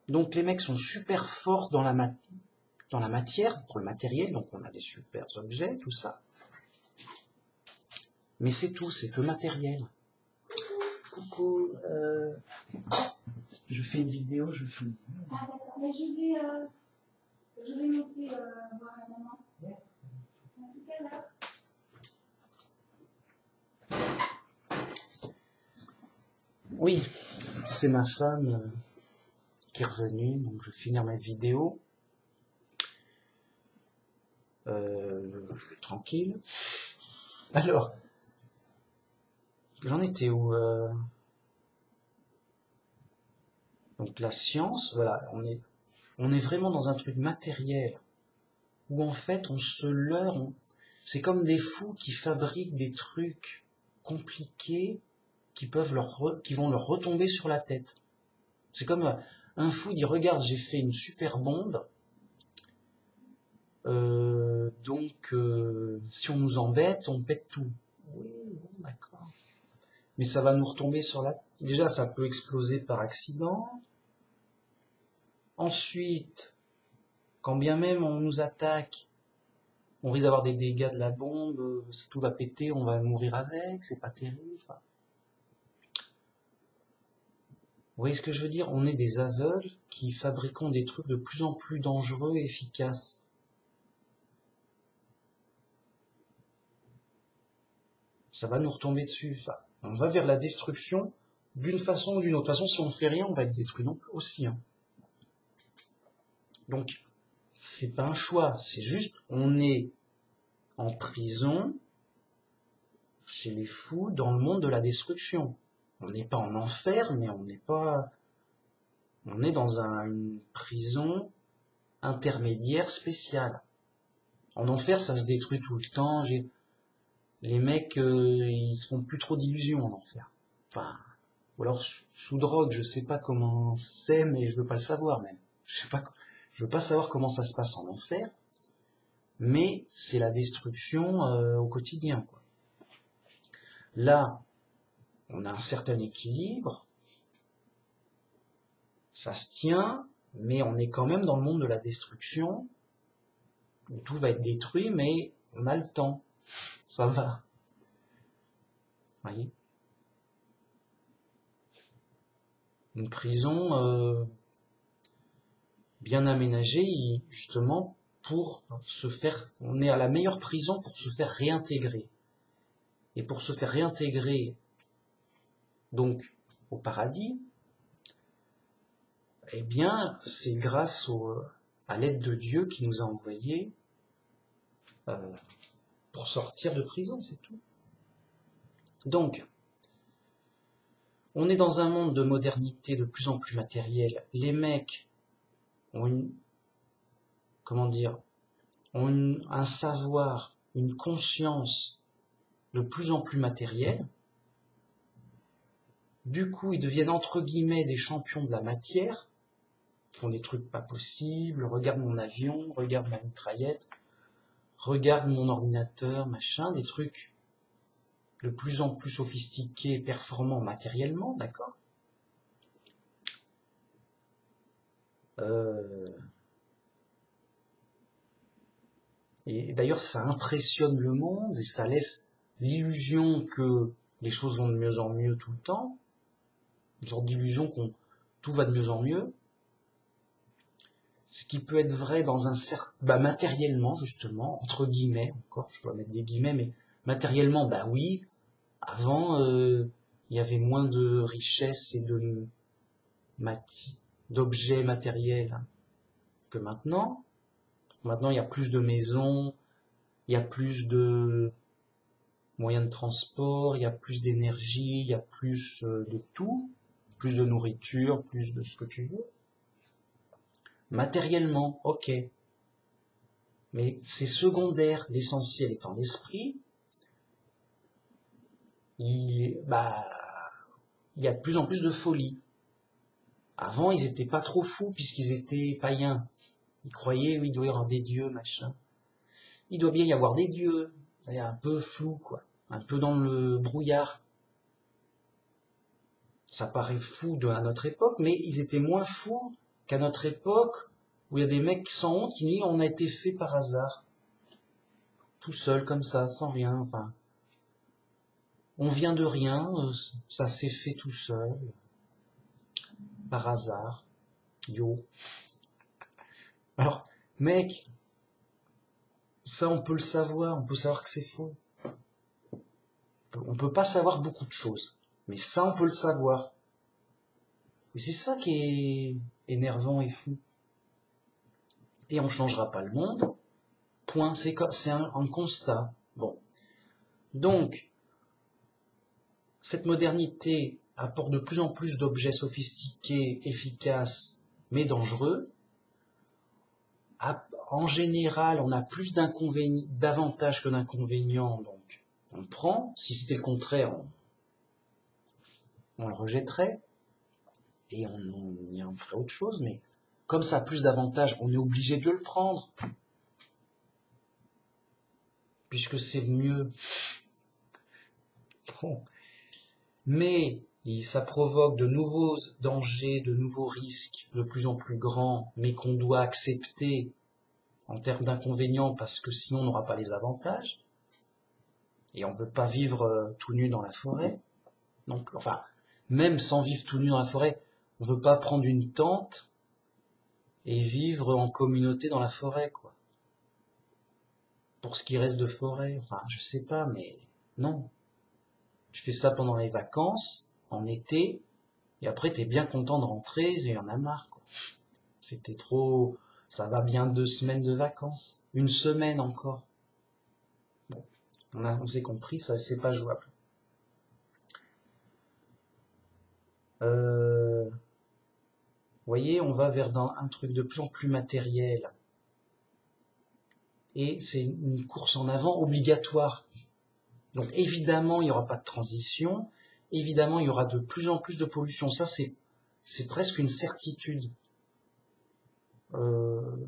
donc les mecs sont super forts dans la matière, pour le matériel, donc on a des super objets, tout ça. Mais c'est tout, c'est que matériel. Coucou, je fais une vidéo, je filme.
Ah d'accord, mais je vais noter voir la maman. Ouais. À tout à l'heure.
Oui, c'est ma femme qui est revenue, donc je vais finir ma vidéo. Tranquille. Alors, J'en étais où Donc la science, voilà, on est vraiment dans un truc matériel, où en fait on se leurre, c'est comme des fous qui fabriquent des trucs compliqués qui vont leur retomber sur la tête. C'est comme un fou dit, regarde, j'ai fait une super bombe, donc si on nous embête, on pète tout. Oui, bon, d'accord. Mais ça va nous retomber sur la... Déjà, ça peut exploser par accident. Ensuite, quand bien même on nous attaque, on risque d'avoir des dégâts de la bombe, tout va péter, on va mourir avec, c'est pas terrible. Enfin, vous voyez ce que je veux dire? On est des aveugles qui fabriquons des trucs de plus en plus dangereux et efficaces. Ça va nous retomber dessus. Enfin, on va vers la destruction d'une façon ou d'une autre. De toute façon, si on ne fait rien, on va être détruit non plus aussi. Hein. Donc, c'est pas un choix, c'est juste, on est en prison, chez les fous, dans le monde de la destruction. On n'est pas en enfer, mais on est dans une prison intermédiaire spéciale. En enfer, ça se détruit tout le temps. Les mecs, ils se font plus trop d'illusions en enfer. Enfin, ou alors sous drogue, je sais pas comment c'est, mais je veux pas le savoir même. Je veux pas savoir comment ça se passe en enfer, mais c'est la destruction au quotidien, quoi. Là, on a un certain équilibre, ça se tient, mais on est quand même dans le monde de la destruction, où tout va être détruit, mais on a le temps. Ça va. Vous voyez? Une prison bien aménagée, justement, pour se faire... On est à la meilleure prison pour se faire réintégrer. Et pour se faire réintégrer, donc, au paradis, eh bien, c'est grâce à l'aide de Dieu qui nous a envoyés pour sortir de prison, c'est tout. Donc, on est dans un monde de modernité de plus en plus matériel. Les mecs ont un savoir, une conscience de plus en plus matérielle. Du coup, ils deviennent entre guillemets des champions de la matière. Ils font des trucs pas possibles. Regarde mon avion, regarde ma mitraillette, regarde mon ordinateur, machin, des trucs de plus en plus sophistiqués et performants matériellement, d'accord? Et d'ailleurs, ça impressionne le monde et ça laisse l'illusion que les choses vont de mieux en mieux tout le temps. Une sorte d'illusion tout va de mieux en mieux. Ce qui peut être vrai dans un certain... matériellement, justement, entre guillemets, encore, je dois mettre des guillemets, mais matériellement, oui, avant, il y avait moins de richesses et d'objets matériels que maintenant. Maintenant, il y a plus de maisons, il y a plus de moyens de transport, il y a plus d'énergie, il y a plus de tout, plus de nourriture, plus de ce que tu veux. Matériellement, ok. Mais c'est secondaire, l'essentiel étant l'esprit. Il y a de plus en plus de folie. Avant, ils étaient pas trop fous puisqu'ils étaient païens. Ils croyaient, oui, il doit y avoir des dieux, machin. Il doit bien y avoir des dieux. C'est un peu flou, quoi. Un peu dans le brouillard. Ça paraît fou à notre époque, mais ils étaient moins fous qu'à notre époque où il y a des mecs sans honte qui disent on a été fait par hasard. Tout seul, comme ça, sans rien, enfin. On vient de rien, ça s'est fait tout seul. Par hasard. Yo. Alors, mec, ça on peut le savoir, on peut savoir que c'est faux. On peut pas savoir beaucoup de choses, mais ça on peut le savoir. Et c'est ça qui est énervant et fou. Et on changera pas le monde. Point, c'est un constat. Bon. Donc, cette modernité apporte de plus en plus d'objets sophistiqués, efficaces, mais dangereux. En général, on a plus d'avantages que d'inconvénients, donc on le prend. Si c'était le contraire, on le rejetterait et on ferait autre chose. Mais comme ça a plus d'avantages, on est obligé de le prendre, puisque c'est mieux. Bon. Mais ça provoque de nouveaux dangers, de nouveaux risques de plus en plus grands, mais qu'on doit accepter en termes d'inconvénients, parce que sinon on n'aura pas les avantages. Et on ne veut pas vivre tout nu dans la forêt. Donc, enfin, même sans vivre tout nu dans la forêt, on ne veut pas prendre une tente et vivre en communauté dans la forêt, quoi. Pour ce qui reste de forêt, enfin, je sais pas, mais non. Tu fais ça pendant les vacances, en été, et après t'es bien content de rentrer, et il y en a marre, quoi. C'était trop... Ça va bien 2 semaines de vacances. 1 semaine encore. Bon, on s'est compris, ça c'est pas jouable. Vous voyez, on va vers un truc de plus en plus matériel. Et c'est une course en avant obligatoire. Donc évidemment, il n'y aura pas de transition. Évidemment, il y aura de plus en plus de pollution. Ça, c'est presque une certitude.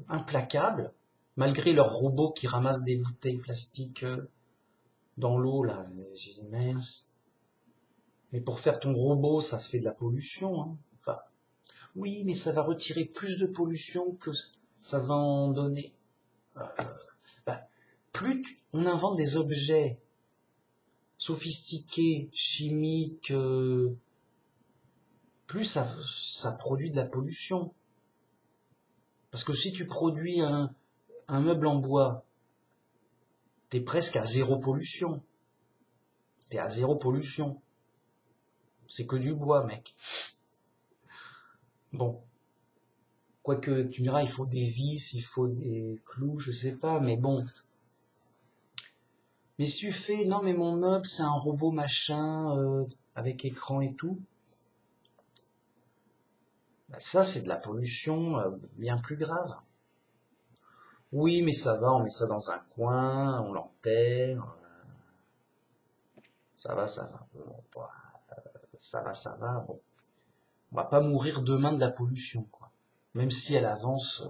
Implacable, malgré leurs robots qui ramassent des bouteilles plastiques dans l'eau, là, j'ai dit mince. Mais pour faire ton robot, ça se fait de la pollution, hein. Enfin, oui, mais ça va retirer plus de pollution que ça va en donner. Plus on invente des objets sophistiqués, chimiques, plus ça produit de la pollution. Parce que si tu produis un meuble en bois, t'es presque à 0 pollution. T'es à 0 pollution. C'est que du bois, mec. Bon. Quoique, tu me diras, il faut des vis, il faut des clous, je sais pas, mais bon. Mais si tu fais, non mais mon meuble, c'est un robot machin, avec écran et tout. Bah, ça, c'est de la pollution bien plus grave. Oui, mais ça va, on met ça dans un coin, on l'enterre. Ça va, ça va. Bon, bah, ça va. Bon. On va pas mourir demain de la pollution, quoi. Même si elle avance.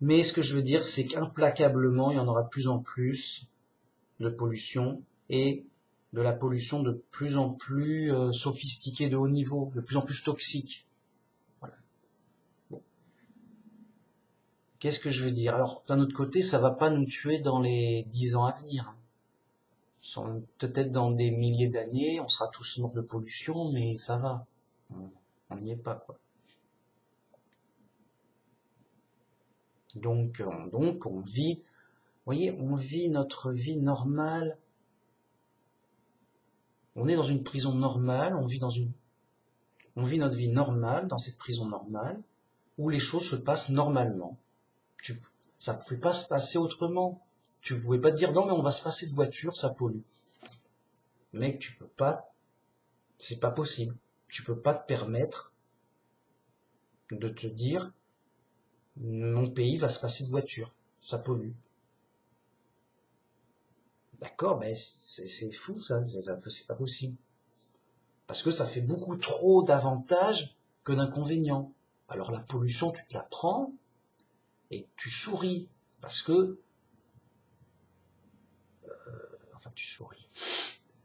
Mais ce que je veux dire, c'est qu'implacablement, il y en aura de plus en plus de pollution et de la pollution de plus en plus sophistiquée, de haut niveau, de plus en plus toxique. Voilà. Bon. Qu'est-ce que je veux dire? Alors, d'un autre côté, ça va pas nous tuer dans les 10 ans à venir. Peut-être dans des milliers d'années, on sera tous morts de pollution, mais ça va. On n'y est pas, quoi. Donc on vit, vous voyez, on vit notre vie normale. On est dans une prison normale, on vit notre vie normale dans cette prison normale, où les choses se passent normalement. Ça ne pouvait pas se passer autrement. Tu ne pouvais pas te dire, non mais on va se passer de voiture, ça pollue. Mec, tu peux pas, c'est pas possible. Tu peux pas te permettre de te dire, mon pays va se passer de voiture, ça pollue. D'accord, mais c'est fou ça, c'est pas possible. Parce que ça fait beaucoup trop d'avantages que d'inconvénients. Alors la pollution, tu te la prends et tu souris. Parce que... enfin, tu souris.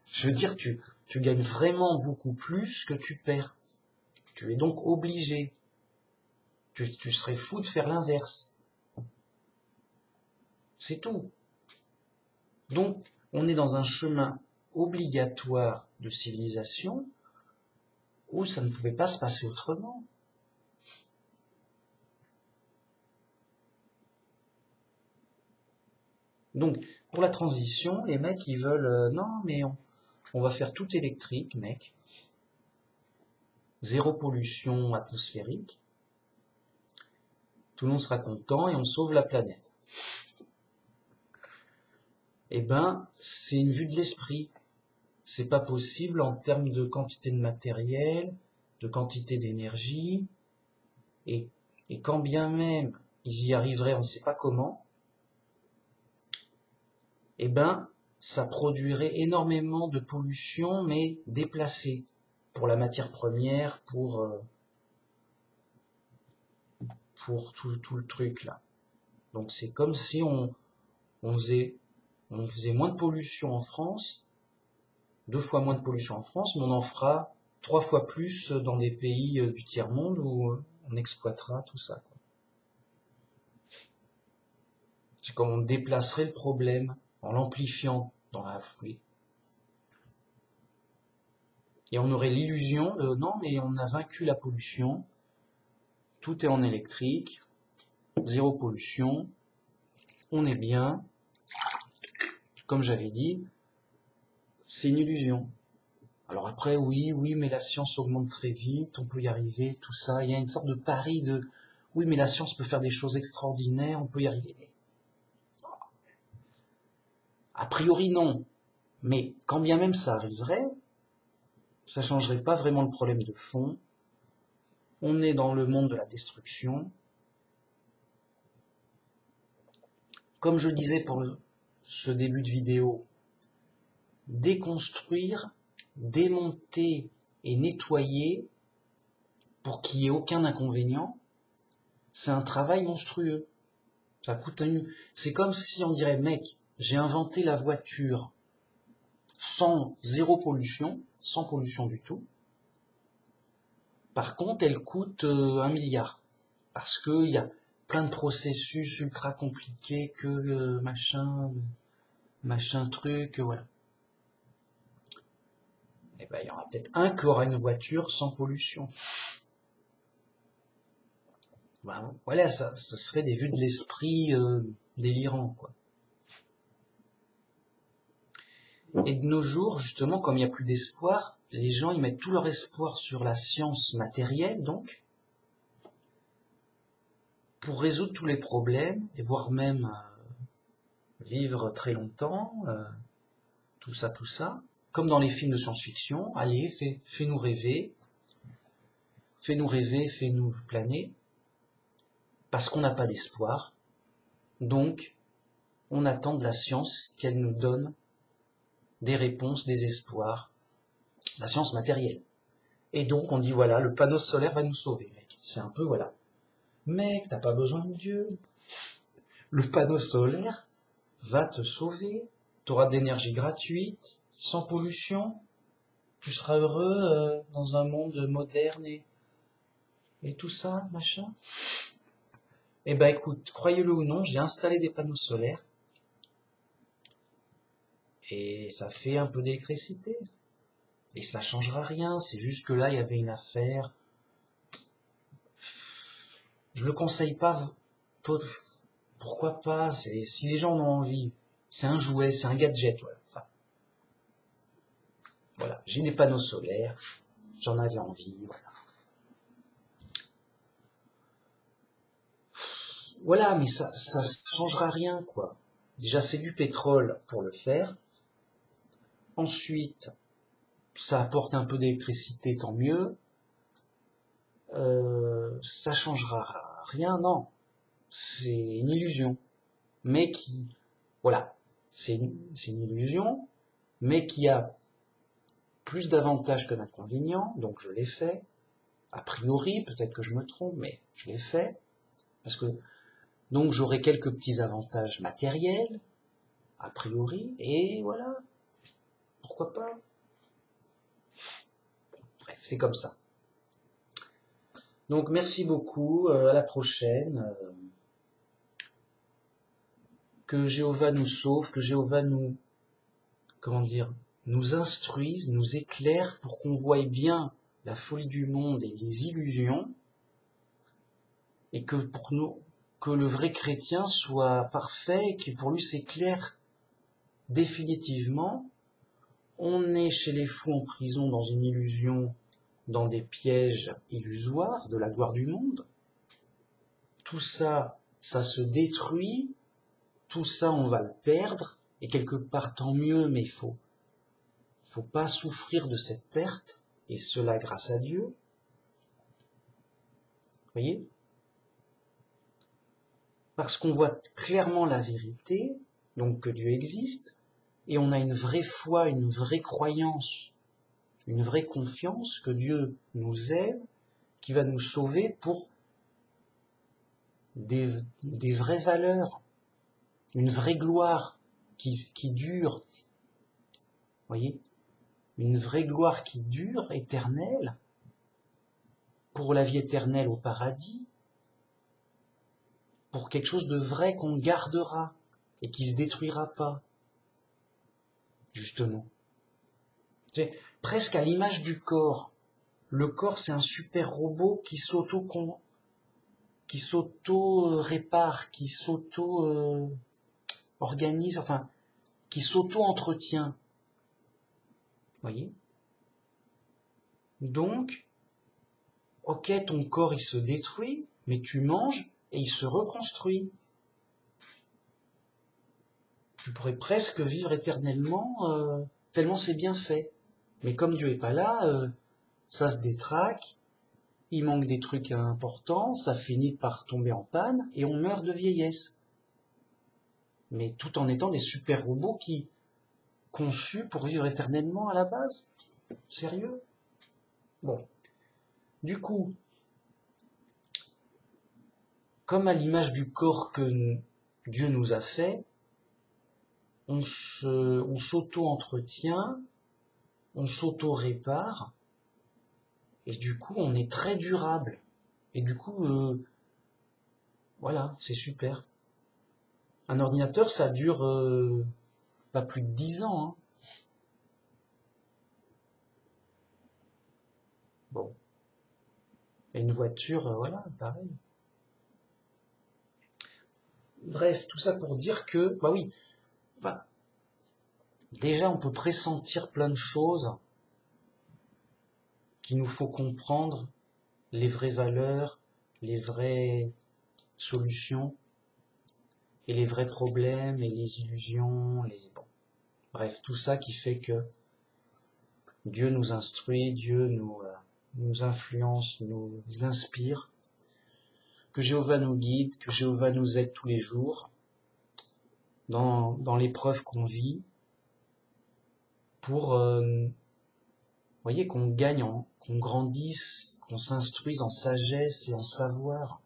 Je veux dire, tu gagnes vraiment beaucoup plus que tu perds. Tu es donc obligé. Tu serais fou de faire l'inverse. C'est tout. Donc, on est dans un chemin obligatoire de civilisation où ça ne pouvait pas se passer autrement. Donc, pour la transition, les mecs, ils veulent... non, mais on va faire tout électrique, mec. 0 pollution atmosphérique. Tout le monde sera content et on sauve la planète. Eh ben, c'est une vue de l'esprit.
c'est pas possible en termes de quantité de matériel, de quantité d'énergie, et quand bien même ils y arriveraient, on ne sait pas comment, eh ben, ça produirait énormément de pollution, mais déplacée, pour la matière première, pour tout le truc là. Donc c'est comme si on faisait moins de pollution en France, 2 fois moins de pollution en France, mais on en fera 3 fois plus dans des pays du tiers-monde où on exploitera tout ça, quoi. C'est comme on déplacerait le problème en l'amplifiant dans la foulée. Et on aurait l'illusion de non, mais on a vaincu la pollution, tout est en électrique, 0 pollution, on est bien. Comme j'avais dit, c'est une illusion. Alors après, oui, mais la science augmente très vite, on peut y arriver, tout ça. Il y a une sorte de pari de oui, mais la science peut faire des choses extraordinaires, on peut y arriver. A priori, non. Mais quand bien même ça arriverait, ça ne changerait pas vraiment le problème de fond. On est dans le monde de la destruction. Comme je disais pour ce début de vidéo, déconstruire, démonter et nettoyer pour qu'il n'y ait aucun inconvénient, c'est un travail monstrueux. Ça coûte C'est comme si on dirait, mec, j'ai inventé la voiture sans 0 pollution, sans pollution du tout. Par contre, elle coûte 1 milliard. Parce qu'il y a plein de processus ultra compliqués que machin truc, voilà. Et ben, il y en aura peut-être un qui aura une voiture sans pollution. Ben, voilà, ça serait des vues de l'esprit délirant, quoi. Et de nos jours, justement, comme il n'y a plus d'espoir, les gens ils mettent tout leur espoir sur la science matérielle, donc, pour résoudre tous les problèmes, et voire même vivre très longtemps, tout ça, comme dans les films de science-fiction. Allez, fais-nous rêver, fais-nous planer, parce qu'on n'a pas d'espoir, donc on attend de la science qu'elle nous donne des réponses, des espoirs, la science matérielle. Et donc on dit voilà, le panneau solaire va nous sauver, mec. C'est un peu voilà. Mec, t'as pas besoin de Dieu. Le panneau solaire va te sauver. T'auras de l'énergie gratuite, sans pollution. Tu seras heureux dans un monde moderne et tout ça, machin. Eh ben écoute, croyez-le ou non, j'ai installé des panneaux solaires. Et ça fait un peu d'électricité. Et ça changera rien, c'est juste que là, il y avait une affaire. Je le conseille pas. Pourquoi pas? Si les gens en ont envie. C'est un jouet, c'est un gadget. Voilà. Enfin, voilà. J'ai des panneaux solaires. J'en avais envie. Voilà. Voilà, mais ça changera rien, quoi. Déjà, c'est du pétrole pour le faire. Ensuite, ça apporte un peu d'électricité, tant mieux. Ça changera rien, non. C'est une illusion. Mais qui, voilà, c'est une illusion, mais qui a plus d'avantages que d'inconvénients, donc je l'ai fait. A priori, peut-être que je me trompe, mais je l'ai fait. Parce que, donc j'aurai quelques petits avantages matériels, a priori, et voilà. Pourquoi pas? Bref, c'est comme ça. Donc merci beaucoup, à la prochaine. Que Jéhovah nous sauve, que Jéhovah nous, nous instruise, nous éclaire pour qu'on voie bien la folie du monde et les illusions, et que pour nous, que le vrai chrétien soit parfait, et que pour lui c'est clair définitivement. On est chez les fous en prison dans une illusion, dans des pièges illusoires de la gloire du monde. Tout ça, ça se détruit, tout ça on va le perdre, et quelque part tant mieux, mais il faut
faut pas souffrir de cette perte, et cela grâce à Dieu. Vous voyez? Parce qu'on voit clairement la vérité, donc que Dieu existe, et on a une vraie foi, une vraie croyance, une vraie confiance que Dieu nous aime, qui va nous sauver pour des vraies valeurs, une vraie gloire qui dure. Vous voyez? Une vraie gloire qui dure, éternelle, pour la vie éternelle au paradis, pour quelque chose de vrai qu'on gardera et qui se détruira pas, justement. C'est presque à l'image du corps. Le corps, c'est un super robot qui s'auto-répare, qui s'auto-organise, enfin, qui s'auto-entretient. Vous voyez? Donc, ok, ton corps, il se détruit, mais tu manges et il se reconstruit. Tu pourrais presque vivre éternellement, tellement c'est bien fait. Mais comme Dieu est pas là, ça se détraque, il manque des trucs importants, ça finit par tomber en panne, et on meurt de vieillesse. Mais tout en étant des super robots conçus pour vivre éternellement à la base. Sérieux? Bon. Du coup, comme à l'image du corps que Dieu nous a fait, on s'auto-entretient, on s'auto-répare, et du coup, on est très durable. Et du coup, voilà, c'est super. Un ordinateur, ça dure pas plus de 10 ans. Hein. Bon. Et une voiture, voilà, pareil. Bref, tout ça pour dire que, bah oui, déjà on peut pressentir plein de choses qu'il nous faut comprendre, les vraies valeurs, les vraies solutions, et les vrais problèmes, et les illusions, bon. Bref, tout ça qui fait que Dieu nous instruit, Dieu nous influence, nous inspire, que Jéhovah nous guide, que Jéhovah nous aide tous les jours, dans l'épreuve qu'on vit, pour, voyez, qu'on gagne, qu'on grandisse, qu'on s'instruise en sagesse et en savoir.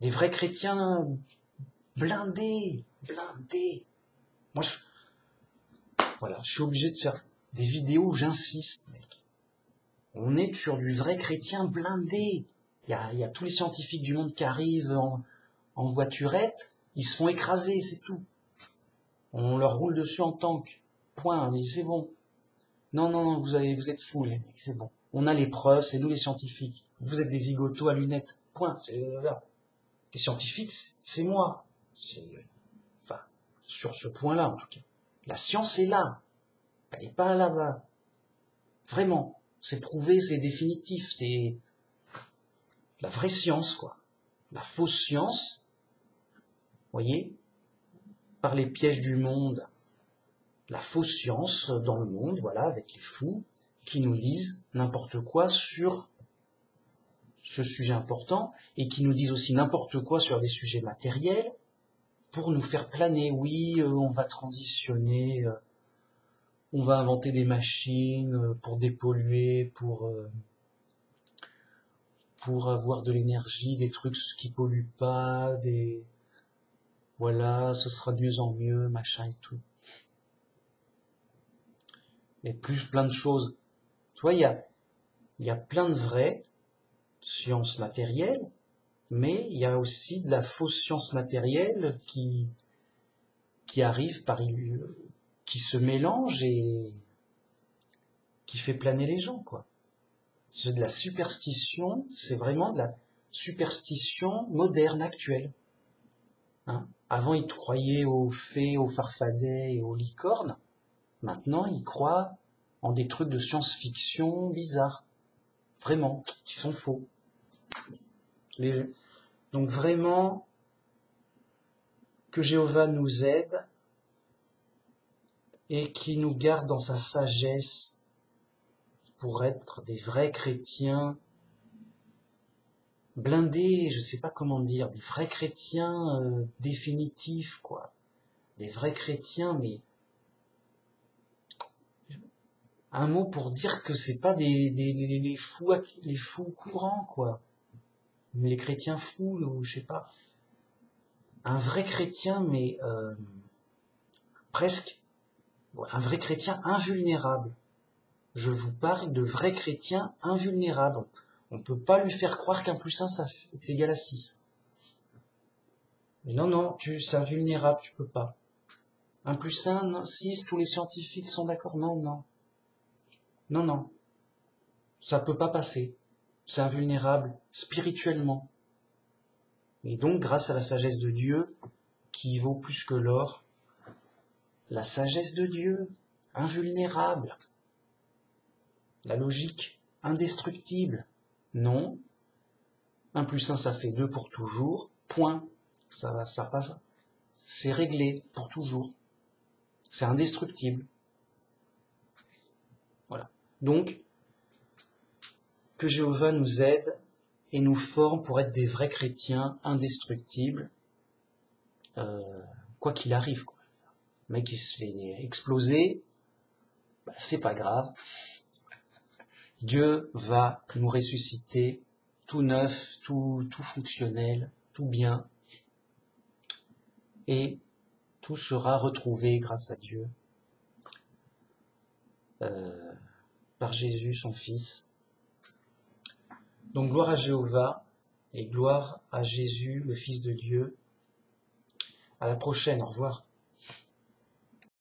Des vrais chrétiens blindés. Moi, je suis obligé de faire des vidéos où j'insiste, mec. On est sur du vrai chrétien blindé. Il y a tous les scientifiques du monde qui arrivent en voiturette, ils se font écraser, c'est tout. On leur roule dessus en tank. Point, c'est bon. Non, vous êtes fous, les mecs, c'est bon. On a les preuves, c'est nous les scientifiques. Vous êtes des zigotos à lunettes. Point. Là. Les scientifiques, c'est moi. Enfin, sur ce point-là, en tout cas. La science est là. Elle n'est pas là-bas. Vraiment. C'est prouvé, c'est définitif. C'est la vraie science, quoi. La fausse science, voyez, par les pièges du monde. La fausse science dans le monde, voilà, avec les fous, qui nous disent n'importe quoi sur ce sujet important, et qui nous disent aussi n'importe quoi sur des sujets matériels, pour nous faire planer. Oui, on va transitionner, on va inventer des machines pour dépolluer, pour avoir de l'énergie, des trucs qui polluent pas, voilà, ce sera de mieux en mieux, machin et tout. Et plein de choses. Tu vois, il y a plein de vraies sciences matérielles, mais il y a aussi de la fausse science matérielle qui arrive qui se mélange et qui fait planer les gens, quoi. C'est de la superstition, c'est vraiment de la superstition moderne, actuelle. Hein? Avant, ils croyaient aux fées, aux farfadets et aux licornes. Maintenant, ils croient en des trucs de science-fiction bizarres. Vraiment, qui sont faux. Donc vraiment, que Jéhovah nous aide et qui nous garde dans sa sagesse pour être des vrais chrétiens blindés, je sais pas comment dire, des vrais chrétiens définitifs, quoi. Des vrais chrétiens, mais un mot pour dire que c'est pas les fous courants, quoi. Les chrétiens fous, ou je sais pas. Un vrai chrétien, mais presque, un vrai chrétien invulnérable. Je vous parle de vrais chrétiens invulnérables. On ne peut pas lui faire croire qu'un plus 1, c'est égal à 6. Mais non, c'est invulnérable, tu peux pas. 1 plus 1, non, 6, tous les scientifiques sont d'accord. Non. Ça peut pas passer. C'est invulnérable, spirituellement. Et donc, grâce à la sagesse de Dieu, qui vaut plus que l'or, la sagesse de Dieu, invulnérable. La logique, indestructible. Non. 1 plus 1, ça fait 2 pour toujours. Point. Ça passe. C'est réglé pour toujours. C'est indestructible. Voilà. Donc, que Jéhovah nous aide et nous forme pour être des vrais chrétiens indestructibles, quoi qu'il arrive, quoi. Le mec qui se fait exploser, c'est pas grave. Dieu va nous ressusciter tout neuf, tout fonctionnel, tout bien, et tout sera retrouvé grâce à Dieu, par Jésus, son Fils. Donc gloire à Jéhovah et gloire à Jésus, le Fils de Dieu. À la prochaine, au revoir.